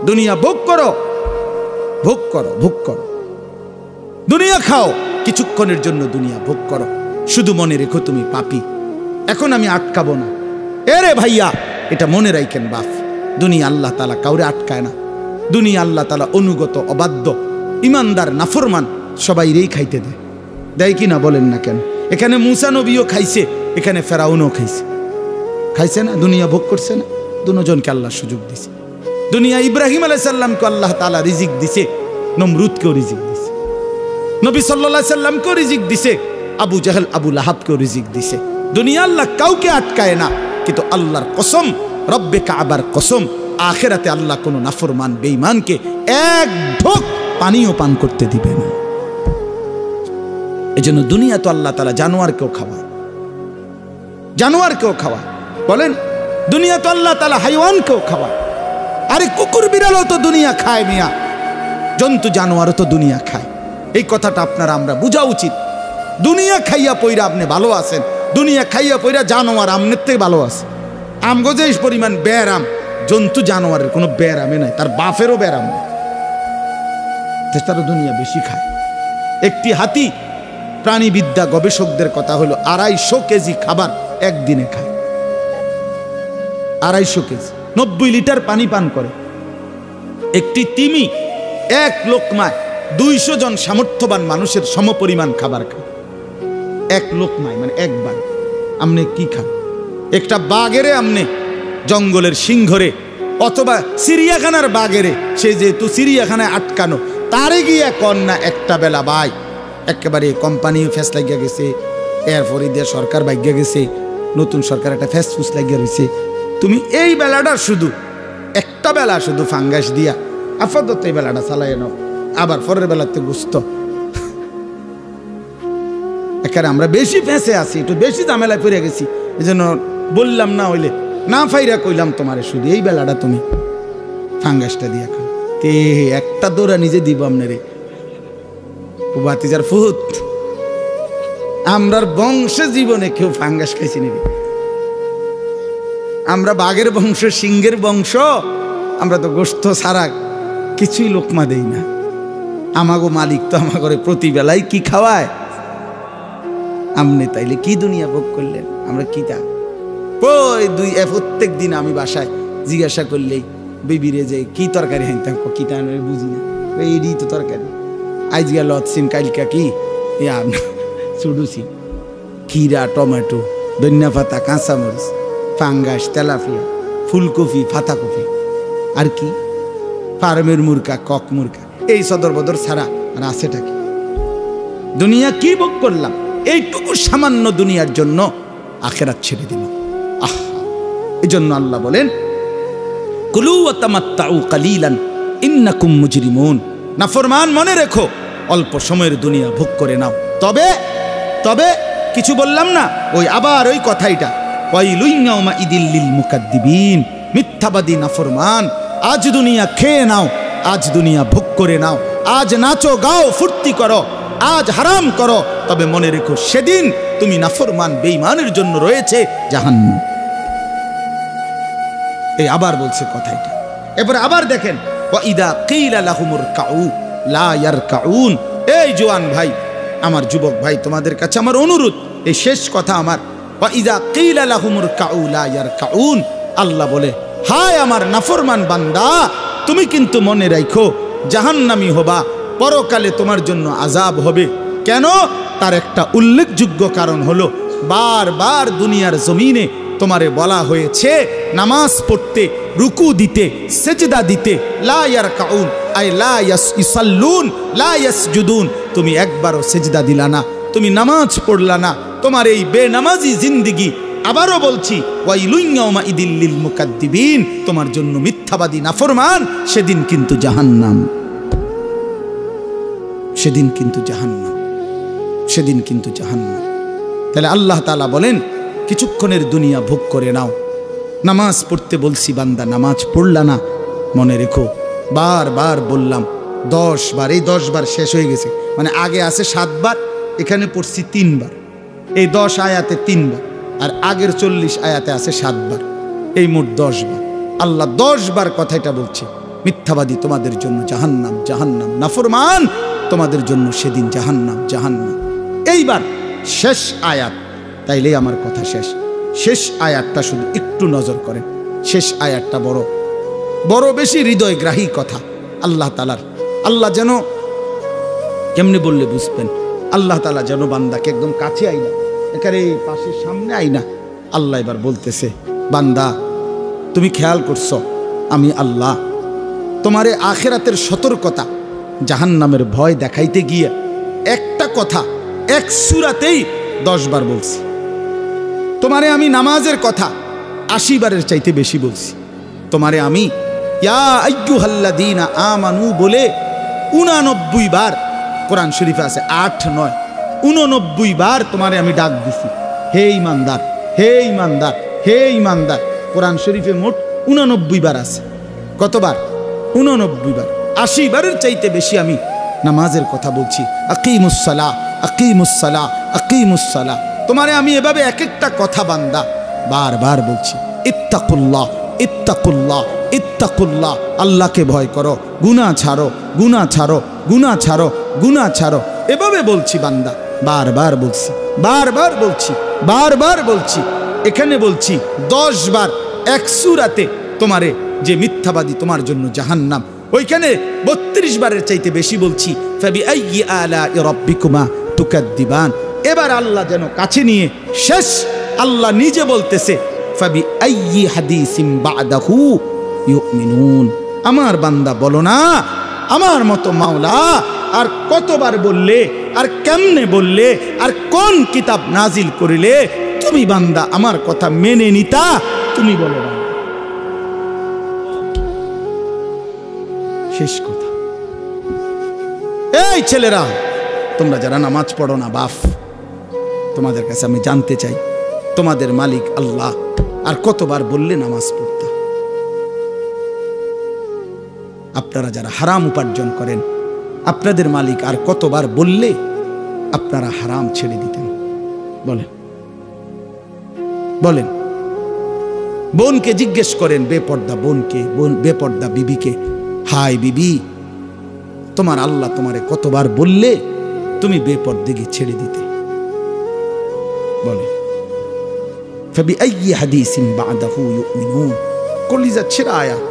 দুনিয়া ভোগ করো, ভোগ করো, ভোগ করো, দুনিয়া খাও, কিছুক্ষণের জন্য দুনিয়া ভোগ করো। শুধু মনে রেখো তুমি পাপী, এখন আমি আটকাবো না। এরে ভাইয়া, এটা মনে রাখেন বাপ, দুনিয়া আল্লাহ তাআলা কাউরে আটকায় না। দুনিয়া আল্লাহ তাআলা অনুগত, অবাধ্য, ইমানদার, নাফরমান সবাইরেই খাইতে দেয়। দেয় কি না বলেন না কেন? এখানে মুসা নবীও খাইছে, এখানে ফেরাউনও খাইছে, খাইছে না? দুনিয়া ভোগ করছে না? দুজনকে আল্লাহ সুযোগ দিছে। দুনিয়া ইব্রাহিম আলাইহিস সালামকে আল্লাহ তাআলা রিজিক দিছে, নমরুদকেও রিজিক দিছে, নবী সাল্লাল্লাহু আলাইহি সাল্লামকেও রিজিক দিছে, আবু জাহেল, আবু লাহাবকেও রিজিক দিছে। দুনিয়া আল্লাহ কাউকে আটকায় না। কিন্তু আল্লাহর কসম, রব্বে কাবার কসম, আখিরাতে আল্লাহ কোনো নাফরমান বেঈমানকে এক ঢোক পানিও পান করতে দিবে না। এজন্য দুনিয়া তো আল্লাহ তাআলা জানোয়ারকেও খাওয়ায়, জানোয়ারকেও খাওয়ায়। বলেন, দুনিয়া তো আল্লাহ তাআলা হাইওয়ানকেও খাওয়ায়। আরে কুকুর বিড়ালও তো দুনিয়া খায় মিয়া, জন্তু জানোয়ারও তো দুনিয়া খায়। এই কথাটা আপনারা আমরা বোঝা উচিত। দুনিয়া খাইয়া পইরা আপনি ভালো আছেন, দুনিয়া খাইয়া পইরা জানোয়ার আমনের থেকে ভালো আছে। আমগো যে পরিমাণ ব্যারাম, জন্তু জানোয়ারের কোনো ব্যারামে নাই, তার বাপেরও ব্যারাম নেই, তারও দুনিয়া বেশি খায়। একটি হাতি, প্রাণীবিদ্যা গবেষকদের কথা হলো 250 কেজি খাবার একদিনে খায়। 250 কেজি, 90 লিটার পানি পান করে। একটি তিমি এক লোকমায় 200 জন সামর্থ্যবান মানুষের সমপরিমাণ খাবার খায়। এক লোকমায় মানে একবার। আমনে কি খান? একটা বাঘেরে আমনে জঙ্গলের সিংহরে অথবা চিড়িয়াখানার বাঘেরে, সে যেহেতু চিড়িয়াখানায় আটকানো, তারে গিয়া কন্যা একটা বেলা ভাই একেবারে কোম্পানি ফেস লাগিয়া গেছে, এরপরে দিয়ে সরকার ভাগ্যা গেছে, নতুন সরকার একটা ফেস ফুস লাগিয়া রয়েছে, তুমি এই বেলাটা শুধু একটা বেলা শুধু ফাঙ্গাস দিয়া আপাতত এই বেলাটা চালাই নাও, আবার পরের বেলাতে গুস্ত। এখানে আমরা বেশি ফেঁসে আছি, একটু বেশি ঝামেলায় পড়ে গেছি, এই জন্য বললাম না, হইলে না ফাইরা কইলাম তোমারে শুধু এই বেলাটা তুমি ফাঙ্গাসটা দিয়া খাও। তে একটা দৌড়া নিজে দিব আপনারে বাতিজার ফুট। আমরার বংশে জীবনে কেউ ফাঙ্গাস খাইছি নিবি? আমরা বাঘের বংশ, সিংহের বংশ, আমরা তো গোস্ত ছাড়া কিছুই লোকমা দেই না। আমাগো মালিক তো আমাগরে প্রতি বেলায় কি খাওয়ায়। আমনে তাইলে কি দুনিয়া ভোগ করলেন? আমরা কি তা প্রত্যেক দিন আমি বাসায় জিজ্ঞাসা করলেই বেবিরে যে কি তরকারি হাইতাম, কি তা বুঝি না, এইডি তো তরকারি। আজ গেল সিম, কালকা কি চুডুসি, খিরা, টমেটো, ধনিয়া পাতা, কাঁচামরিচ, ফাঙ্গাস, তেলাপিয়া, ফুলকপি, পাতাকপি, আর কি ফার্মের মুরগা, কক মুরগা, এই সদর বদর ছাড়া আর আছেটা কি? দুনিয়া কি ভোগ করলাম? এইটুকু সামান্য দুনিয়ার জন্য আখিরাত ছেড়ে দিল। এই জন্য আল্লাহ বলেন কুলু ওয়া তামাত্তাউ কালিলান ইন্নাকুম মুজরিমুন। নাফরমান মনে রেখো, অল্প সময়ের দুনিয়া ভোগ করে নাও। তবে তবে কিছু বললাম না, ওই আবার ওই কথাইটা, ওয়াইলুন ইয়াউমাইদিল লিল মুকাদ্দিবিন, মিথ্যাবাদী নাফরমান, আজ দুনিয়া খেয়ে নাও, আজ দুনিয়া ভোগ করে নাও, আজ নাচো গাও ফুর্তি করো, আজ হারাম করো, তবে মনে রেখো সেদিন তুমি নাফরমান বেঈমানের জন্য রয়েছে জাহান্নাম। এই আবার বলছে কথাটা। এরপরে আবার দেখেন, ওয়াইদা কিলা লাহুমুর কাউ লা ইয়ারকাউন। এই জওয়ান ভাই, আমার যুবক ভাই, তোমাদের কাছে আমার অনুরোধ, এই শেষ কথা আমার, ওয়াইদা কিলা লাহুমুর কাউ লা ইয়ারকাউন। আল্লাহ বলে, হায় আমার নাফরমান বান্দা, তুমি কিন্তু মনে রাখো জাহান্নামী হবা, পরকালে তোমার জন্য আযাব হবে। কেন? তার একটা উল্লেখযোগ্য কারণ হলো, বারবার দুনিয়ার জমিনে তোমারে বলা হয়েছে নামাজ পড়তে, রুকু দিতে, সেজদা দিতে, লা ইয়ারকাউন আই লা ইয়াসাল্লুন লা ইয়াসজুদুন। তুমি একবারও সেজদা দিলা না, তুমি নামাজ পড়লা না, তোমার এই বেনামাজি জিন্দেগি। আবারও বলছি, ওয়াইলুন ইয়াউমাইদিল লিল মুকাদ্দিবিন, তোমার জন্য মিথ্যাবাদী নাফরমান সেদিন কিন্তু জাহান্নাম, সেদিন কিন্তু জাহান্নাম। সেদিন কিন্তু জাহান্নাম। তাহলে আল্লাহ তাআলা বলেন কিছুক্ষণের দুনিয়া ভোগ করে নাও। নামাজ পড়তে বলছি বান্দা, নামাজ পড়লা না, মনে রেখো বারবার বললাম 10 বার, এই 10 বার শেষ হয়ে গেছে, মানে আগে আছে 7 বার, এখানে পড়ছি 3 বার, এই 10 আয়াতে 3 বার, আর আগের 40 আয়াতে আছে 7 বার, এই মোট 10 বার। আল্লাহ 10 বার কথাটা বলছে, মিথ্যাবাদী তোমাদের জন্য জাহান্নাম জাহান্নাম, নাফরমান তোমাদের জন্য সেদিন জাহান্নাম জাহান্নাম। এইবার শেষ আয়াত, তাইলেই আমার কথা শেষ। শেষ আয়াতটা শুধু একটু নজর করেন, শেষ আয়াতটা বড় বড় বেশি হৃদয়গ্রাহী কথা আল্লাহ তাআলার। আল্লাহ যেন কেমনে বললে বুঝবেন, আল্লাহ তাআলা যেন বান্দাকে একদম কাছে আইনা, এখানে পাশের সামনে আইনা আল্লাহ এবার বলতেছে, বান্দা তুমি খেয়াল করছো আমি আল্লাহ তোমারে আখিরাতের সতর্কতা, জাহান্নামের ভয় দেখাইতে গিয়ে একটা কথা এক সূরাতেই 10 বার বলছি। তোমারে আমি নামাজের কথা 80 বারের চাইতে বেশি বলছি। তোমারে আমি ইয়া আইয়ুহাল্লাযীনা আমানু বলে 89 বার, কোরআন শরীফে আছে 8, 9, 89 বার তোমারে আমি ডাক দিছি, হে ঈমানদার, হে ঈমানদার, হে ঈমানদার। কোরআন শরীফে মোট 89 বার আছে। কতবার? 89 বার। 80 বারের চাইতে বেশি আমি নামাজের কথা বলছি। আকিমুস সালাহ, আকিমুস সালাহ, আকিমুস সালাহ। তোমারে আমি এভাবে এক একটা কথা বান্দা বারবার বলছি, ইত্তাকুল্লাহ, ইত্তাকুল্লাহ, ইত্তাকুল্লাহ, আল্লাহকে ভয় করো, গুনাহ ছাড়ো, গুনাহ ছাড়ো, গুনাহ ছাড়ো, গুনাহ ছাড়ো। এভাবে বলছি বান্দা, বারবার বলছি, বারবার বলছি, বারবার বলছি। এখানে বলছি 10 বার এক সূরাতে তোমারে যে মিথ্যাবাদী তোমার জন্য জাহান্নাম, ওইখানে 32 বারের চাইতে বেশি বলছি ফাবিআইয়ি আলাኢ রাব্বিকুমা তুকাদ্দিবান। এবার আল্লাহ যেন কাছে নিয়ে শেষ আল্লাহ নিজে বলতেছে, ফাবিআইয়ি হাদিসিম বা'দাহু ইউমিনুন। আমার বান্দা বলো না আমার মতো মাওলা আর কতবার বললে, আর কেমনে বললে, আর কোন কিতাব নাজিল করিলে তুমি বান্দা আমার কথা মেনে নিতা, তুমি বলো না। শেষ কথা। এই ছেলেরা, তোমরা যারা নামাজ পড়ো না বাপ, তোমাদের কাছে আমি জানতে চাই তোমাদের মালিক আল্লাহ আর কতবার বললে নামাজ পড়তে? আপনারা যারা হারাম উপার্জন করেন, আপনাদের মালিক আর কতবার বললে আপনারা হারাম ছেড়ে দিতেন? বলেন বলেন। বোনকে জিজ্ঞেস করেন, বেপর্দা বোনকে, বেপর্দা বিবিকে, হাই বিবি তোমার আল্লাহ তোমারে কতবার বললে তুমি বেপর্দাগি ছেড়ে দিতে? বলে ফাবিআইয়ি হাদিসিন বা'দাহু ইউমিনুন। কলিজা ছেঁড়া আয়াত,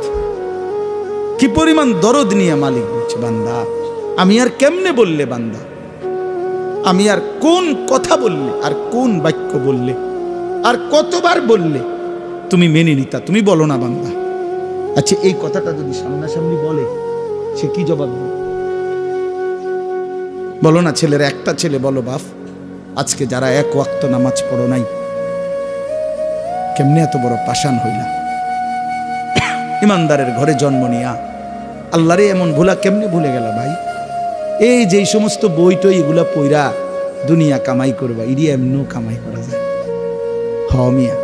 কি পরিমাণ দরদ নিয়ে মালিক বলছে, বান্দা আমি আর কেমনে বললে, বান্দা আমি আর কোন কথা বললে, আর কোন বাক্য বললে, আর কতবার বললে তুমি মেনে নিতা, তুমি বলো না বান্দা। আচ্ছা এই কথাটা যদি সামনাসামনি বলে সে কি জবাব দেবে? বলো না ছেলেরা, একটা ছেলে বলো বাপ, আজকে যারা এক ওয়াক্ত নামাজ পড়ো নাই, কেমনে এত বড় পাষাণ হইলা? ইমানদারের ঘরে জন্ম নিয়া আল্লাহরে এমন ভুলা কেমনে ভুলে গেল ভাই? এই যে সমস্ত বই টই এগুলা পইরা দুনিয়া কামাই করবা, ইডি এমনও কামাই করা যায়। মিয়া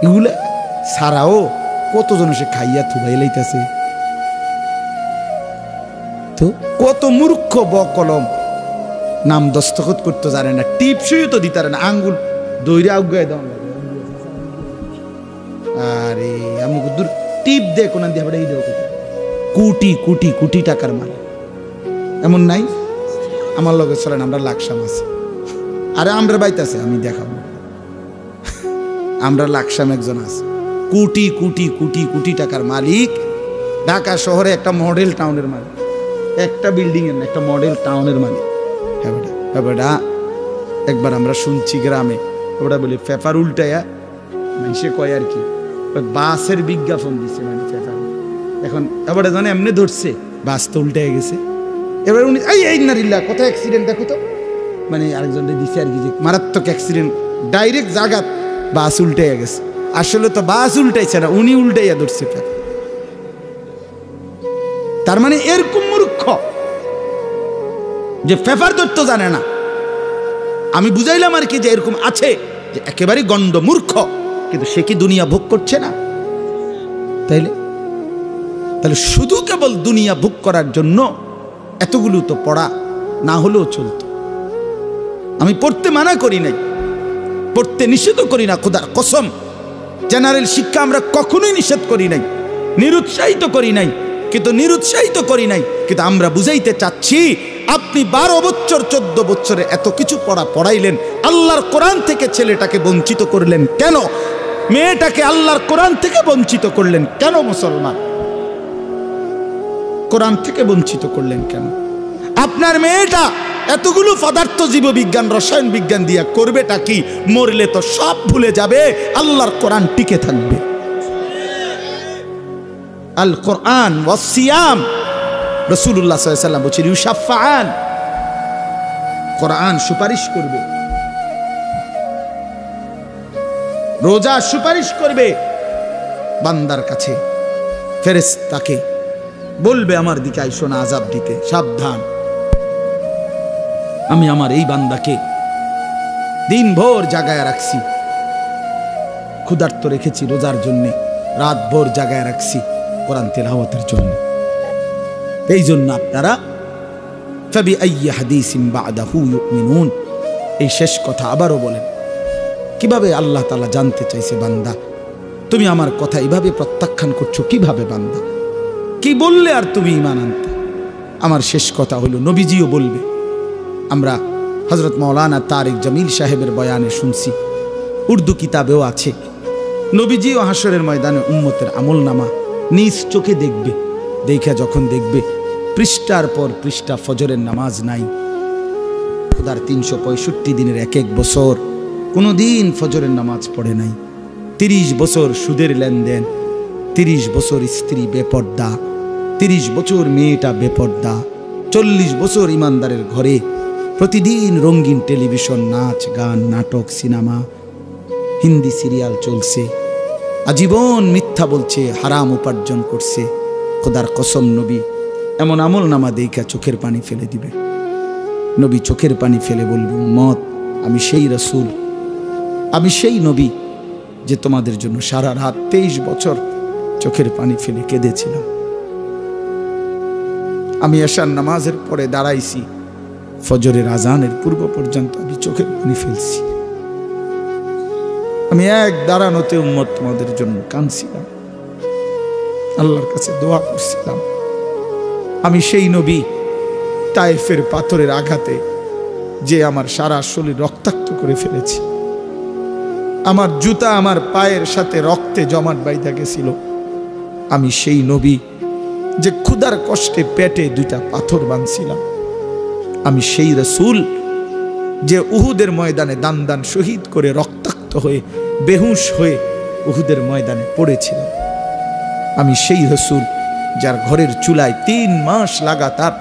এগুলা সারাও কতজন সে খাইয়া থুবাই লাইতেছে। তো কত মূর্খ বকলম, নাম দস্তখত করতে জানে না, টিপসই তো দিতে পারে না, আঙ্গুল দইরে আউগায় দাও। আরে আমি দূর টিপ দে কোন দিয়ে এই দেবো, কোটি কোটি কোটি টাকার মাল এমন নাই? আমার লগে চলেন, আমরা লাকসাম আছে। আরে আমরা বাইতে আছে, আমি দেখাবো, আমরা লাকসাম একজন আছে, কোটি কোটি কোটি কোটি টাকার মালিক, ঢাকা শহরে একটা মডেল টাউনের মালিক, একটা বিল্ডিং এর না, একটা মডেল টাউনের মালিক। হ্যাঁ বেটা, একবার আমরা শুনছি গ্রামে ওটা বলি পেপার উল্টায়া মানুষে কয় আর কি, বাসের বিজ্ঞাপন দিছে মানে পেপার। এখন এবারে জানে এমনি ধরছে, বাস তো উল্টায় গেছে। এবার উনি এই নারিল্লা কত অ্যাক্সিডেন্ট দেখো তো, মানে আরেকজনকে দিছে আর কি, যে মারাত্মক অ্যাক্সিডেন্ট, ডাইরেক্ট জায়গা বাস উল্টাইয়া গেছে। আসলে তো বাস উল্টাইছে না, উনি উল্টাইয়া ধরছে পেপার। তার মানে এরকম মূর্খ যে পেপার ধরতে জানে না, আমি বুঝাইলাম আর কি যে এরকম আছে যে একেবারে গণ্ড মূর্খ, কিন্তু সে কি দুনিয়া ভোগ করছে না? তাহলে শুধু কেবল দুনিয়া ভোগ করার জন্য এতগুলো তো পড়া না হলেও চলত। আমি পড়তে মানা করি নাই, পড়তে নিষেধ করি না, খোদার কসম। জেনারেল শিক্ষা আমরা কখনোই নিষেধ করি নাই, নিরুৎসাহিত করি নাই, কিন্তু আমরা বুঝাইতে চাচ্ছি আপনি 12 বছর 14 বছরে এত কিছু পড়াইলেন, আল্লাহর কোরআন থেকে ছেলেটাকে বঞ্চিত করলেন কেন? মেয়েটাকে আল্লাহর কোরআন থেকে বঞ্চিত করলেন কেন? মুসলমান, কোরআন থেকে বঞ্চিত করলেন কেন? আপনার মেয়েটা এতগুলো পদার্থ জীববিজ্ঞান রসায়ন বিজ্ঞান দিয়া করবেটা কি? মরলে তো সব ভুলে যাবে, আল্লাহর কোরআন টিকে থাকবে। আল কোরআন ওয়াস সিয়াম, রাসূলুল্লাহ সাল্লাল্লাহু আলাইহি ওয়াসাল্লাম বলেছেন ইউশাফাআন, কোরআন সুপারিশ করবে, রোজা সুপারিশ করবে বান্দার কাছে। ফেরেশতাকে বলবে আমার দিকে আইসো না আযাব দিতে, সাবধান, আমি আমার এই বান্দাকে দিনভর জাগায় রাখছি, ক্ষুধার্ত রেখেছি রোজার জন্য, রাত ভোর জাগায় রাখছি কোরআন তেলাওয়াতের জন্য। এই জন্য আপনারা ফাবিআইয়ি হাদিসিন বা'দাহু ইউমিনুন, এই শেষ কথা আবারও বলেন। কিভাবে আল্লাহ তাআলা জানতে চাইছে বান্দা তুমি আমার কথা এইভাবে প্রত্যাখ্যান করছো কিভাবে? বান্দা কি বললে আর তুমি ঈমান আনতে? আমার শেষ কথা হলো নবীজিও বলবে, আমরা হযরত মাওলানা তারিক জামিল সাহেবের বয়ানে শুনছি, উর্দু কিতাবেও আছে, নবীজিও হাসরের ময়দানে উম্মতের আমলনামা নিজ চোখে দেখবে। দেখা যখন দেখবে পৃষ্ঠার পর পৃষ্ঠা ফজরের নামাজ নাই, খোদার 365 দিনের এক এক বছর কোনো দিন ফজরের নামাজ পড়ে নাই, 30 বছর সুদের লেনদেন, 30 বছর স্ত্রী বেপর্দা, 30 বছর মেয়েটা বেপর্দা, 40 বছর ইমানদারের ঘরে প্রতিদিন রঙিন টেলিভিশন, নাচ গান, নাটক, সিনেমা, হিন্দি সিরিয়াল চলছে, আজীবন মিথ্যা বলছে, হারাম উপার্জন করছে। খোদার কসম নবী এমন আমল নামা দেখা চোখের পানি ফেলে দিবে। নবী চোখের পানি ফেলে বলবে, উম্মত আমি সেই রাসূল, আমি সেই নবী যে তোমাদের জন্য সারা রাত 23 বছর চোখের পানি ফেলে কেঁদেছিলাম। আমি এশার নামাজের পরে দাঁড়াইছি, ফজরের আজানের পূর্ব পর্যন্ত আমি চোখের পানি ফেলছি। আমি এক দাঁড়ানোতে উম্মত তোমাদের জন্য কাঁদছিলাম, আল্লাহর কাছে দোয়া করছিলাম। আমি সেই নবী তায়েফের পাথরের আঘাতে যে আমার সারা শরীর রক্তাক্ত করে ফেলেছি, আমার জুতা আমার পায়ের সাথে রক্তে জমাট বাইধা গেছিল। আমি সেই নবী যে ক্ষুধার কষ্টে পেটে 2টা পাথর বাঁধছিলাম। আমি সেই রাসূল যে উহুদের ময়দানে দান দান শহীদ করে রক্তাক্ত হয়ে বেহুশ হয়ে উহুদের ময়দানে পড়েছিলাম। আমি সেই রাসূল যার ঘরের চুলায় 3 মাস লাগাতার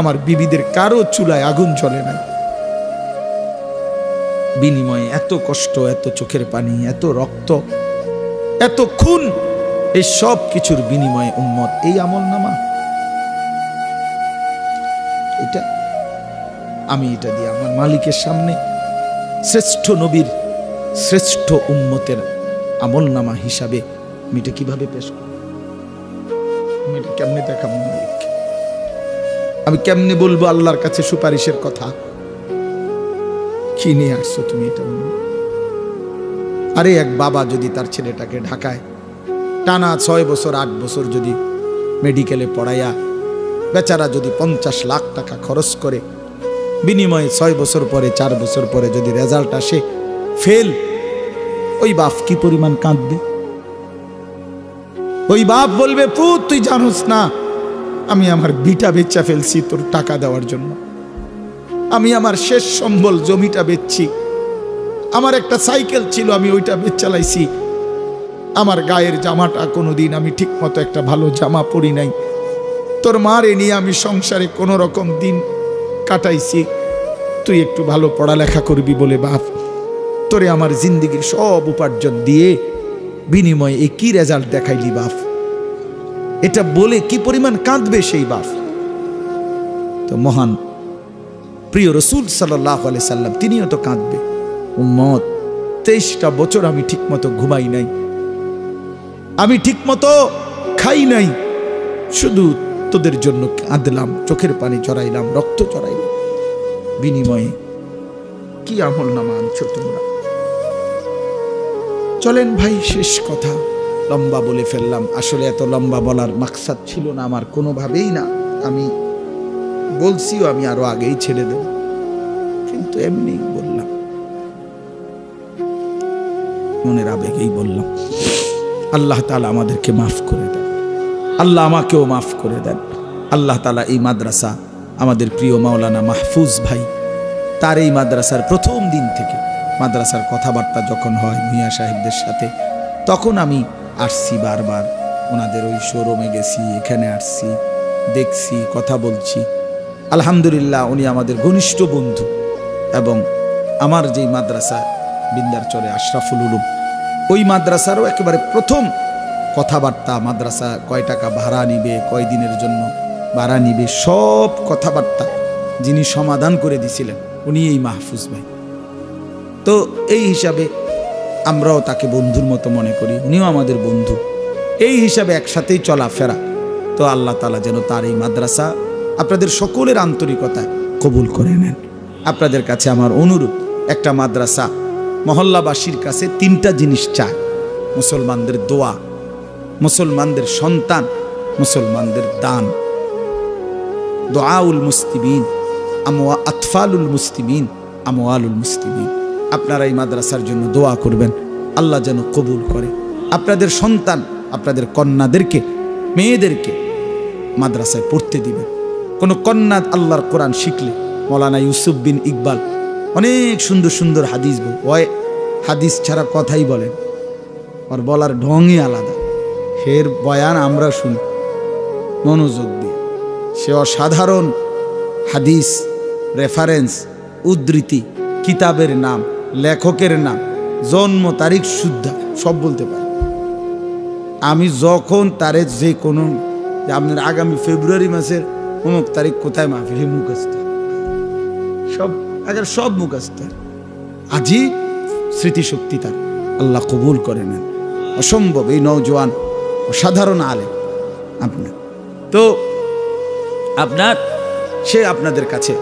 আমার বিবিদের কারো চুলায় আগুন জ্বলে নাই। বিনিময়ে এত কষ্ট, এত চোখের পানি, এত রক্ত, এত খুন, এই সব কিছুর বিনিময়ে উম্মত এই আমলনামা, এটা আমি এটা দিয়ে আমার মালিকের সামনে শ্রেষ্ঠ নবীর শ্রেষ্ঠ উম্মতের আমলনামা হিসাবে আমি এটা কিভাবে পেশ করব? আমি এটা কেমনে দেখাবো মালিককে? আমি কেমনে বলবো আল্লাহর কাছে সুপারিশের কথা? কি নিয়ে আসছো তুমি এটা? আরে এক বাবা যদি তার ছেলেটাকে ঢাকায় টানা 6 বছর 8 বছর যদি মেডিকেলে পড়াইয়া বেচারা যদি 50 লাখ টাকা খরচ করে, বিনিময়ে 6 বছর পরে 4 বছর পরে যদি রেজাল্ট আসে ফেল, ওই বাপ কি পরিমাণ কাঁদবে? ওই বাপ বলবে, পুত তুই জানোস না আমি আমার বিটা বেচা ফেলছি তোর টাকা দেওয়ার জন্য, আমি আমার শেষ সম্বল জমিটা বেচছি, আমার একটা সাইকেল ছিল আমি ওইটা বেচালাইছি, আমার গায়ের জামাটা কোনোদিন আমি ঠিক মতো একটা ভালো জামা পরি নাই, তোর মারে নিয়ে আমি সংসারে কোনো রকম দিন কাটাইছি, তুই একটু ভালো পড়ালেখা করবি বলে বাপ তোরে আমার জিন্দিগির সব উপার্জন দিয়ে বিনিময়ে এই কি রেজাল্ট দেখাইলি বাপ? এটা বলে কি পরিমাণ কাঁদবে সেই বাপ? তো মহান প্রিয় রসুল সাল্লাল্লাহু আলাইহি সাল্লাম, তিনিও তো কাঁদবে, উম্মত 23টা বছর আমি ঠিকমতো ঘুমাই নাই, আমি ঠিকমতো খাই নাই, শুধু তোদের জন্য কাঁদলাম, চোখের পানি চড়াইলাম, রক্ত চড়াইলাম, বিনিময়ে কি আমল নামা আনছো তোমরা? চলেন ভাই, শেষ কথা, লম্বা বলে ফেললাম। আসলে এত লম্বা বলার মাকসাদ ছিল না আমার কোনোভাবেই না। আমি বলছিও আমি আরো আগেই ছেড়ে দেব, কিন্তু এমনি বললাম, মনের আবেগেই বললাম। আল্লাহ তাআলা আমাদেরকে মাফ করে দেন, আল্লাহ আমাকেও মাফ করে দেন। আল্লাহ তাআলা এই মাদ্রাসা, আমাদের প্রিয় মাওলানা মাহফুজ ভাই, তার এই মাদ্রাসার প্রথম দিন থেকে মাদ্রাসার কথাবার্তা যখন হয় মিয়া সাহেবদের সাথে, তখন আমি আসছি বারবার, ওনাদের ওই শোরুমে গেছি, এখানে আসছি, দেখছি, কথা বলছি। আলহামদুলিল্লাহ, উনি আমাদের ঘনিষ্ঠ বন্ধু। এবং আমার যেই মাদ্রাসা বিন্দারচরে আশরাফুল উলুম, ওই মাদ্রাসারও একেবারে প্রথম কথাবার্তা, মাদ্রাসা কয় টাকা ভাড়া নিবে, কয় দিনের জন্য ভাড়া নিবে, সব কথাবার্তা যিনি সমাধান করে দিছিলেন উনি এই মাহফুজ ভাই। তো এই হিসাবে আমরাও তাকে বন্ধুর মতো মনে করি, উনিও আমাদের বন্ধু, এই হিসাবে একসাথেই চলাফেরা। তো আল্লাহ তাআলা যেন তার এই মাদ্রাসা আপনাদের সকলের আন্তরিকতায় কবুল করে নেন। আপনাদের কাছে আমার অনুরোধ, একটা মাদ্রাসা মহল্লাবাসীর কাছে 3টা জিনিস চায়: মুসলমানদের দোয়া, মুসলমানদের সন্তান, মুসলমানদের দান। দোয়াউল মুসলিমিন আতফালুল মুসলিমিন আমওয়ালুল মুসলিমিন। আপনারা এই মাদ্রাসার জন্য দোয়া করবেন, আল্লাহ যেন কবুল করে। আপনাদের সন্তান, আপনাদের কন্যাদেরকে, মেয়েদেরকে মাদ্রাসায় পড়তে দিবেন। কোনো কন্যা আল্লাহর কোরআন শিখলে, মৌলানা ইউসুফ বিন ইকবাল অনেক সুন্দর সুন্দর হাদিস বল, ওই হাদিস ছাড়া কথাই বলেন, আর বলার ঢঙই আলাদা। ফের বয়ান আমরা শুনি মনোযোগ দিয়ে, সে অসাধারণ হাদিস, রেফারেন্স, উদ্ধৃতি, কিতাবের নাম, লেখকের নাম, জন্ম তারিখ শুদ্ধা সব বলতে পারে। আমি যখন তারে যে কোনো, আপনার আগামী ফেব্রুয়ারি মাসের অমুক তারিখ কোথায় মাহফিল, মুখস্থ সব, আগে সব মুখস্থ। আজই স্মৃতিশক্তি তার, আল্লাহ কবুল করে নেন। অসম্ভব এই নওজোয়ান অসাধারণ আলেম আপনার। তো আপনার সে আপনাদের কাছে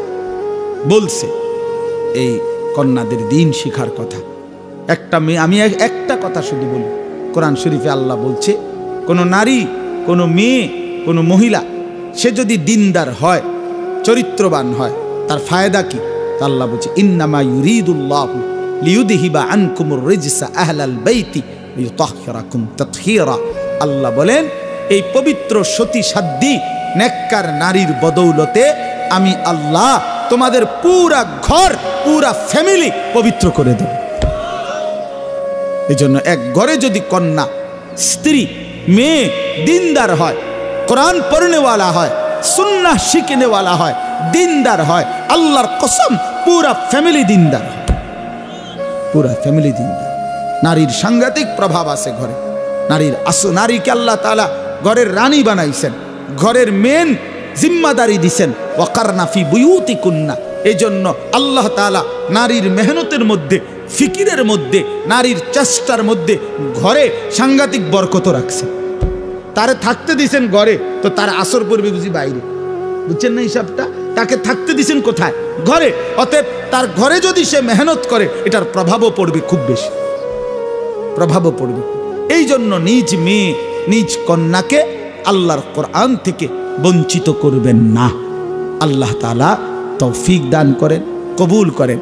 বলছে এই কন্যাদের দিন শিখার কথা। একটা মেয়ে, আমি একটা কথা শুধু বলি, কোরআন শরীফে আল্লাহ বলছে, কোনো নারী, কোনো মেয়ে, কোনো মহিলা সে যদি দিনদার হয়, চরিত্রবান হয়, তার ফায়দা কি? আল্লাহ বলছে, ইন্নামা ইউরিদুল্লাহু লিইউযহিবা আনকুমুর রিজসা আহলাল বাইতি লিইউতাহহিরাকুম তাতহীরা। আল্লাহ বলেন, এই পবিত্র সতী সাধ্বী নেককার নারীর বদৌলতে আমি আল্লাহ তোমাদের পুরা ঘর, পুরা ফ্যামিলি পবিত্র করে দেব। এই জন্য এক ঘরে যদি কন্যা, স্ত্রী, মেয়ে দিনদার হয়, কোরআন পড়নেওয়ালা হয়, সুন্নাহ শিখনেওয়ালা হয়, দিনদার হয়, আল্লাহর কসম পুরা ফ্যামিলি দিনদার হয়, পুরা ফ্যামিলি দিনদার। নারীর সাংঘাতিক প্রভাব আছে ঘরে। নারীকে আল্লাহ তাআলা ঘরের রানী বানাইছেন, ঘরের মেন জিম্মাদারি দিছেন। ওয়াকারনা ফি বুয়ুতিকুন্না, এই জন্য আল্লাহ তাআলা নারীর মেহনতের মধ্যে, ফিকিরের মধ্যে, নারীর চেষ্টার মধ্যে ঘরে সাংঘাতিক বরকত রাখছেন। তারে থাকতে দিছেন ঘরে, তো তার আসর পড়বে বুঝি বাইরে, বুঝছেন না হিসাবটা? তাকে থাকতে দিছেন কোথায়? ঘরে। অতএব তার ঘরে যদি সে মেহনত করে, এটার প্রভাবও পড়বে, খুব বেশি প্রভাবও পড়বে। এই জন্য নিজ মেয়ে, নিজ কন্যাকে আল্লাহর কোরআন থেকে বঞ্চিত করবেন না। আল্লাহ তাআলা তৌফিক দান করেন, কবুল করেন।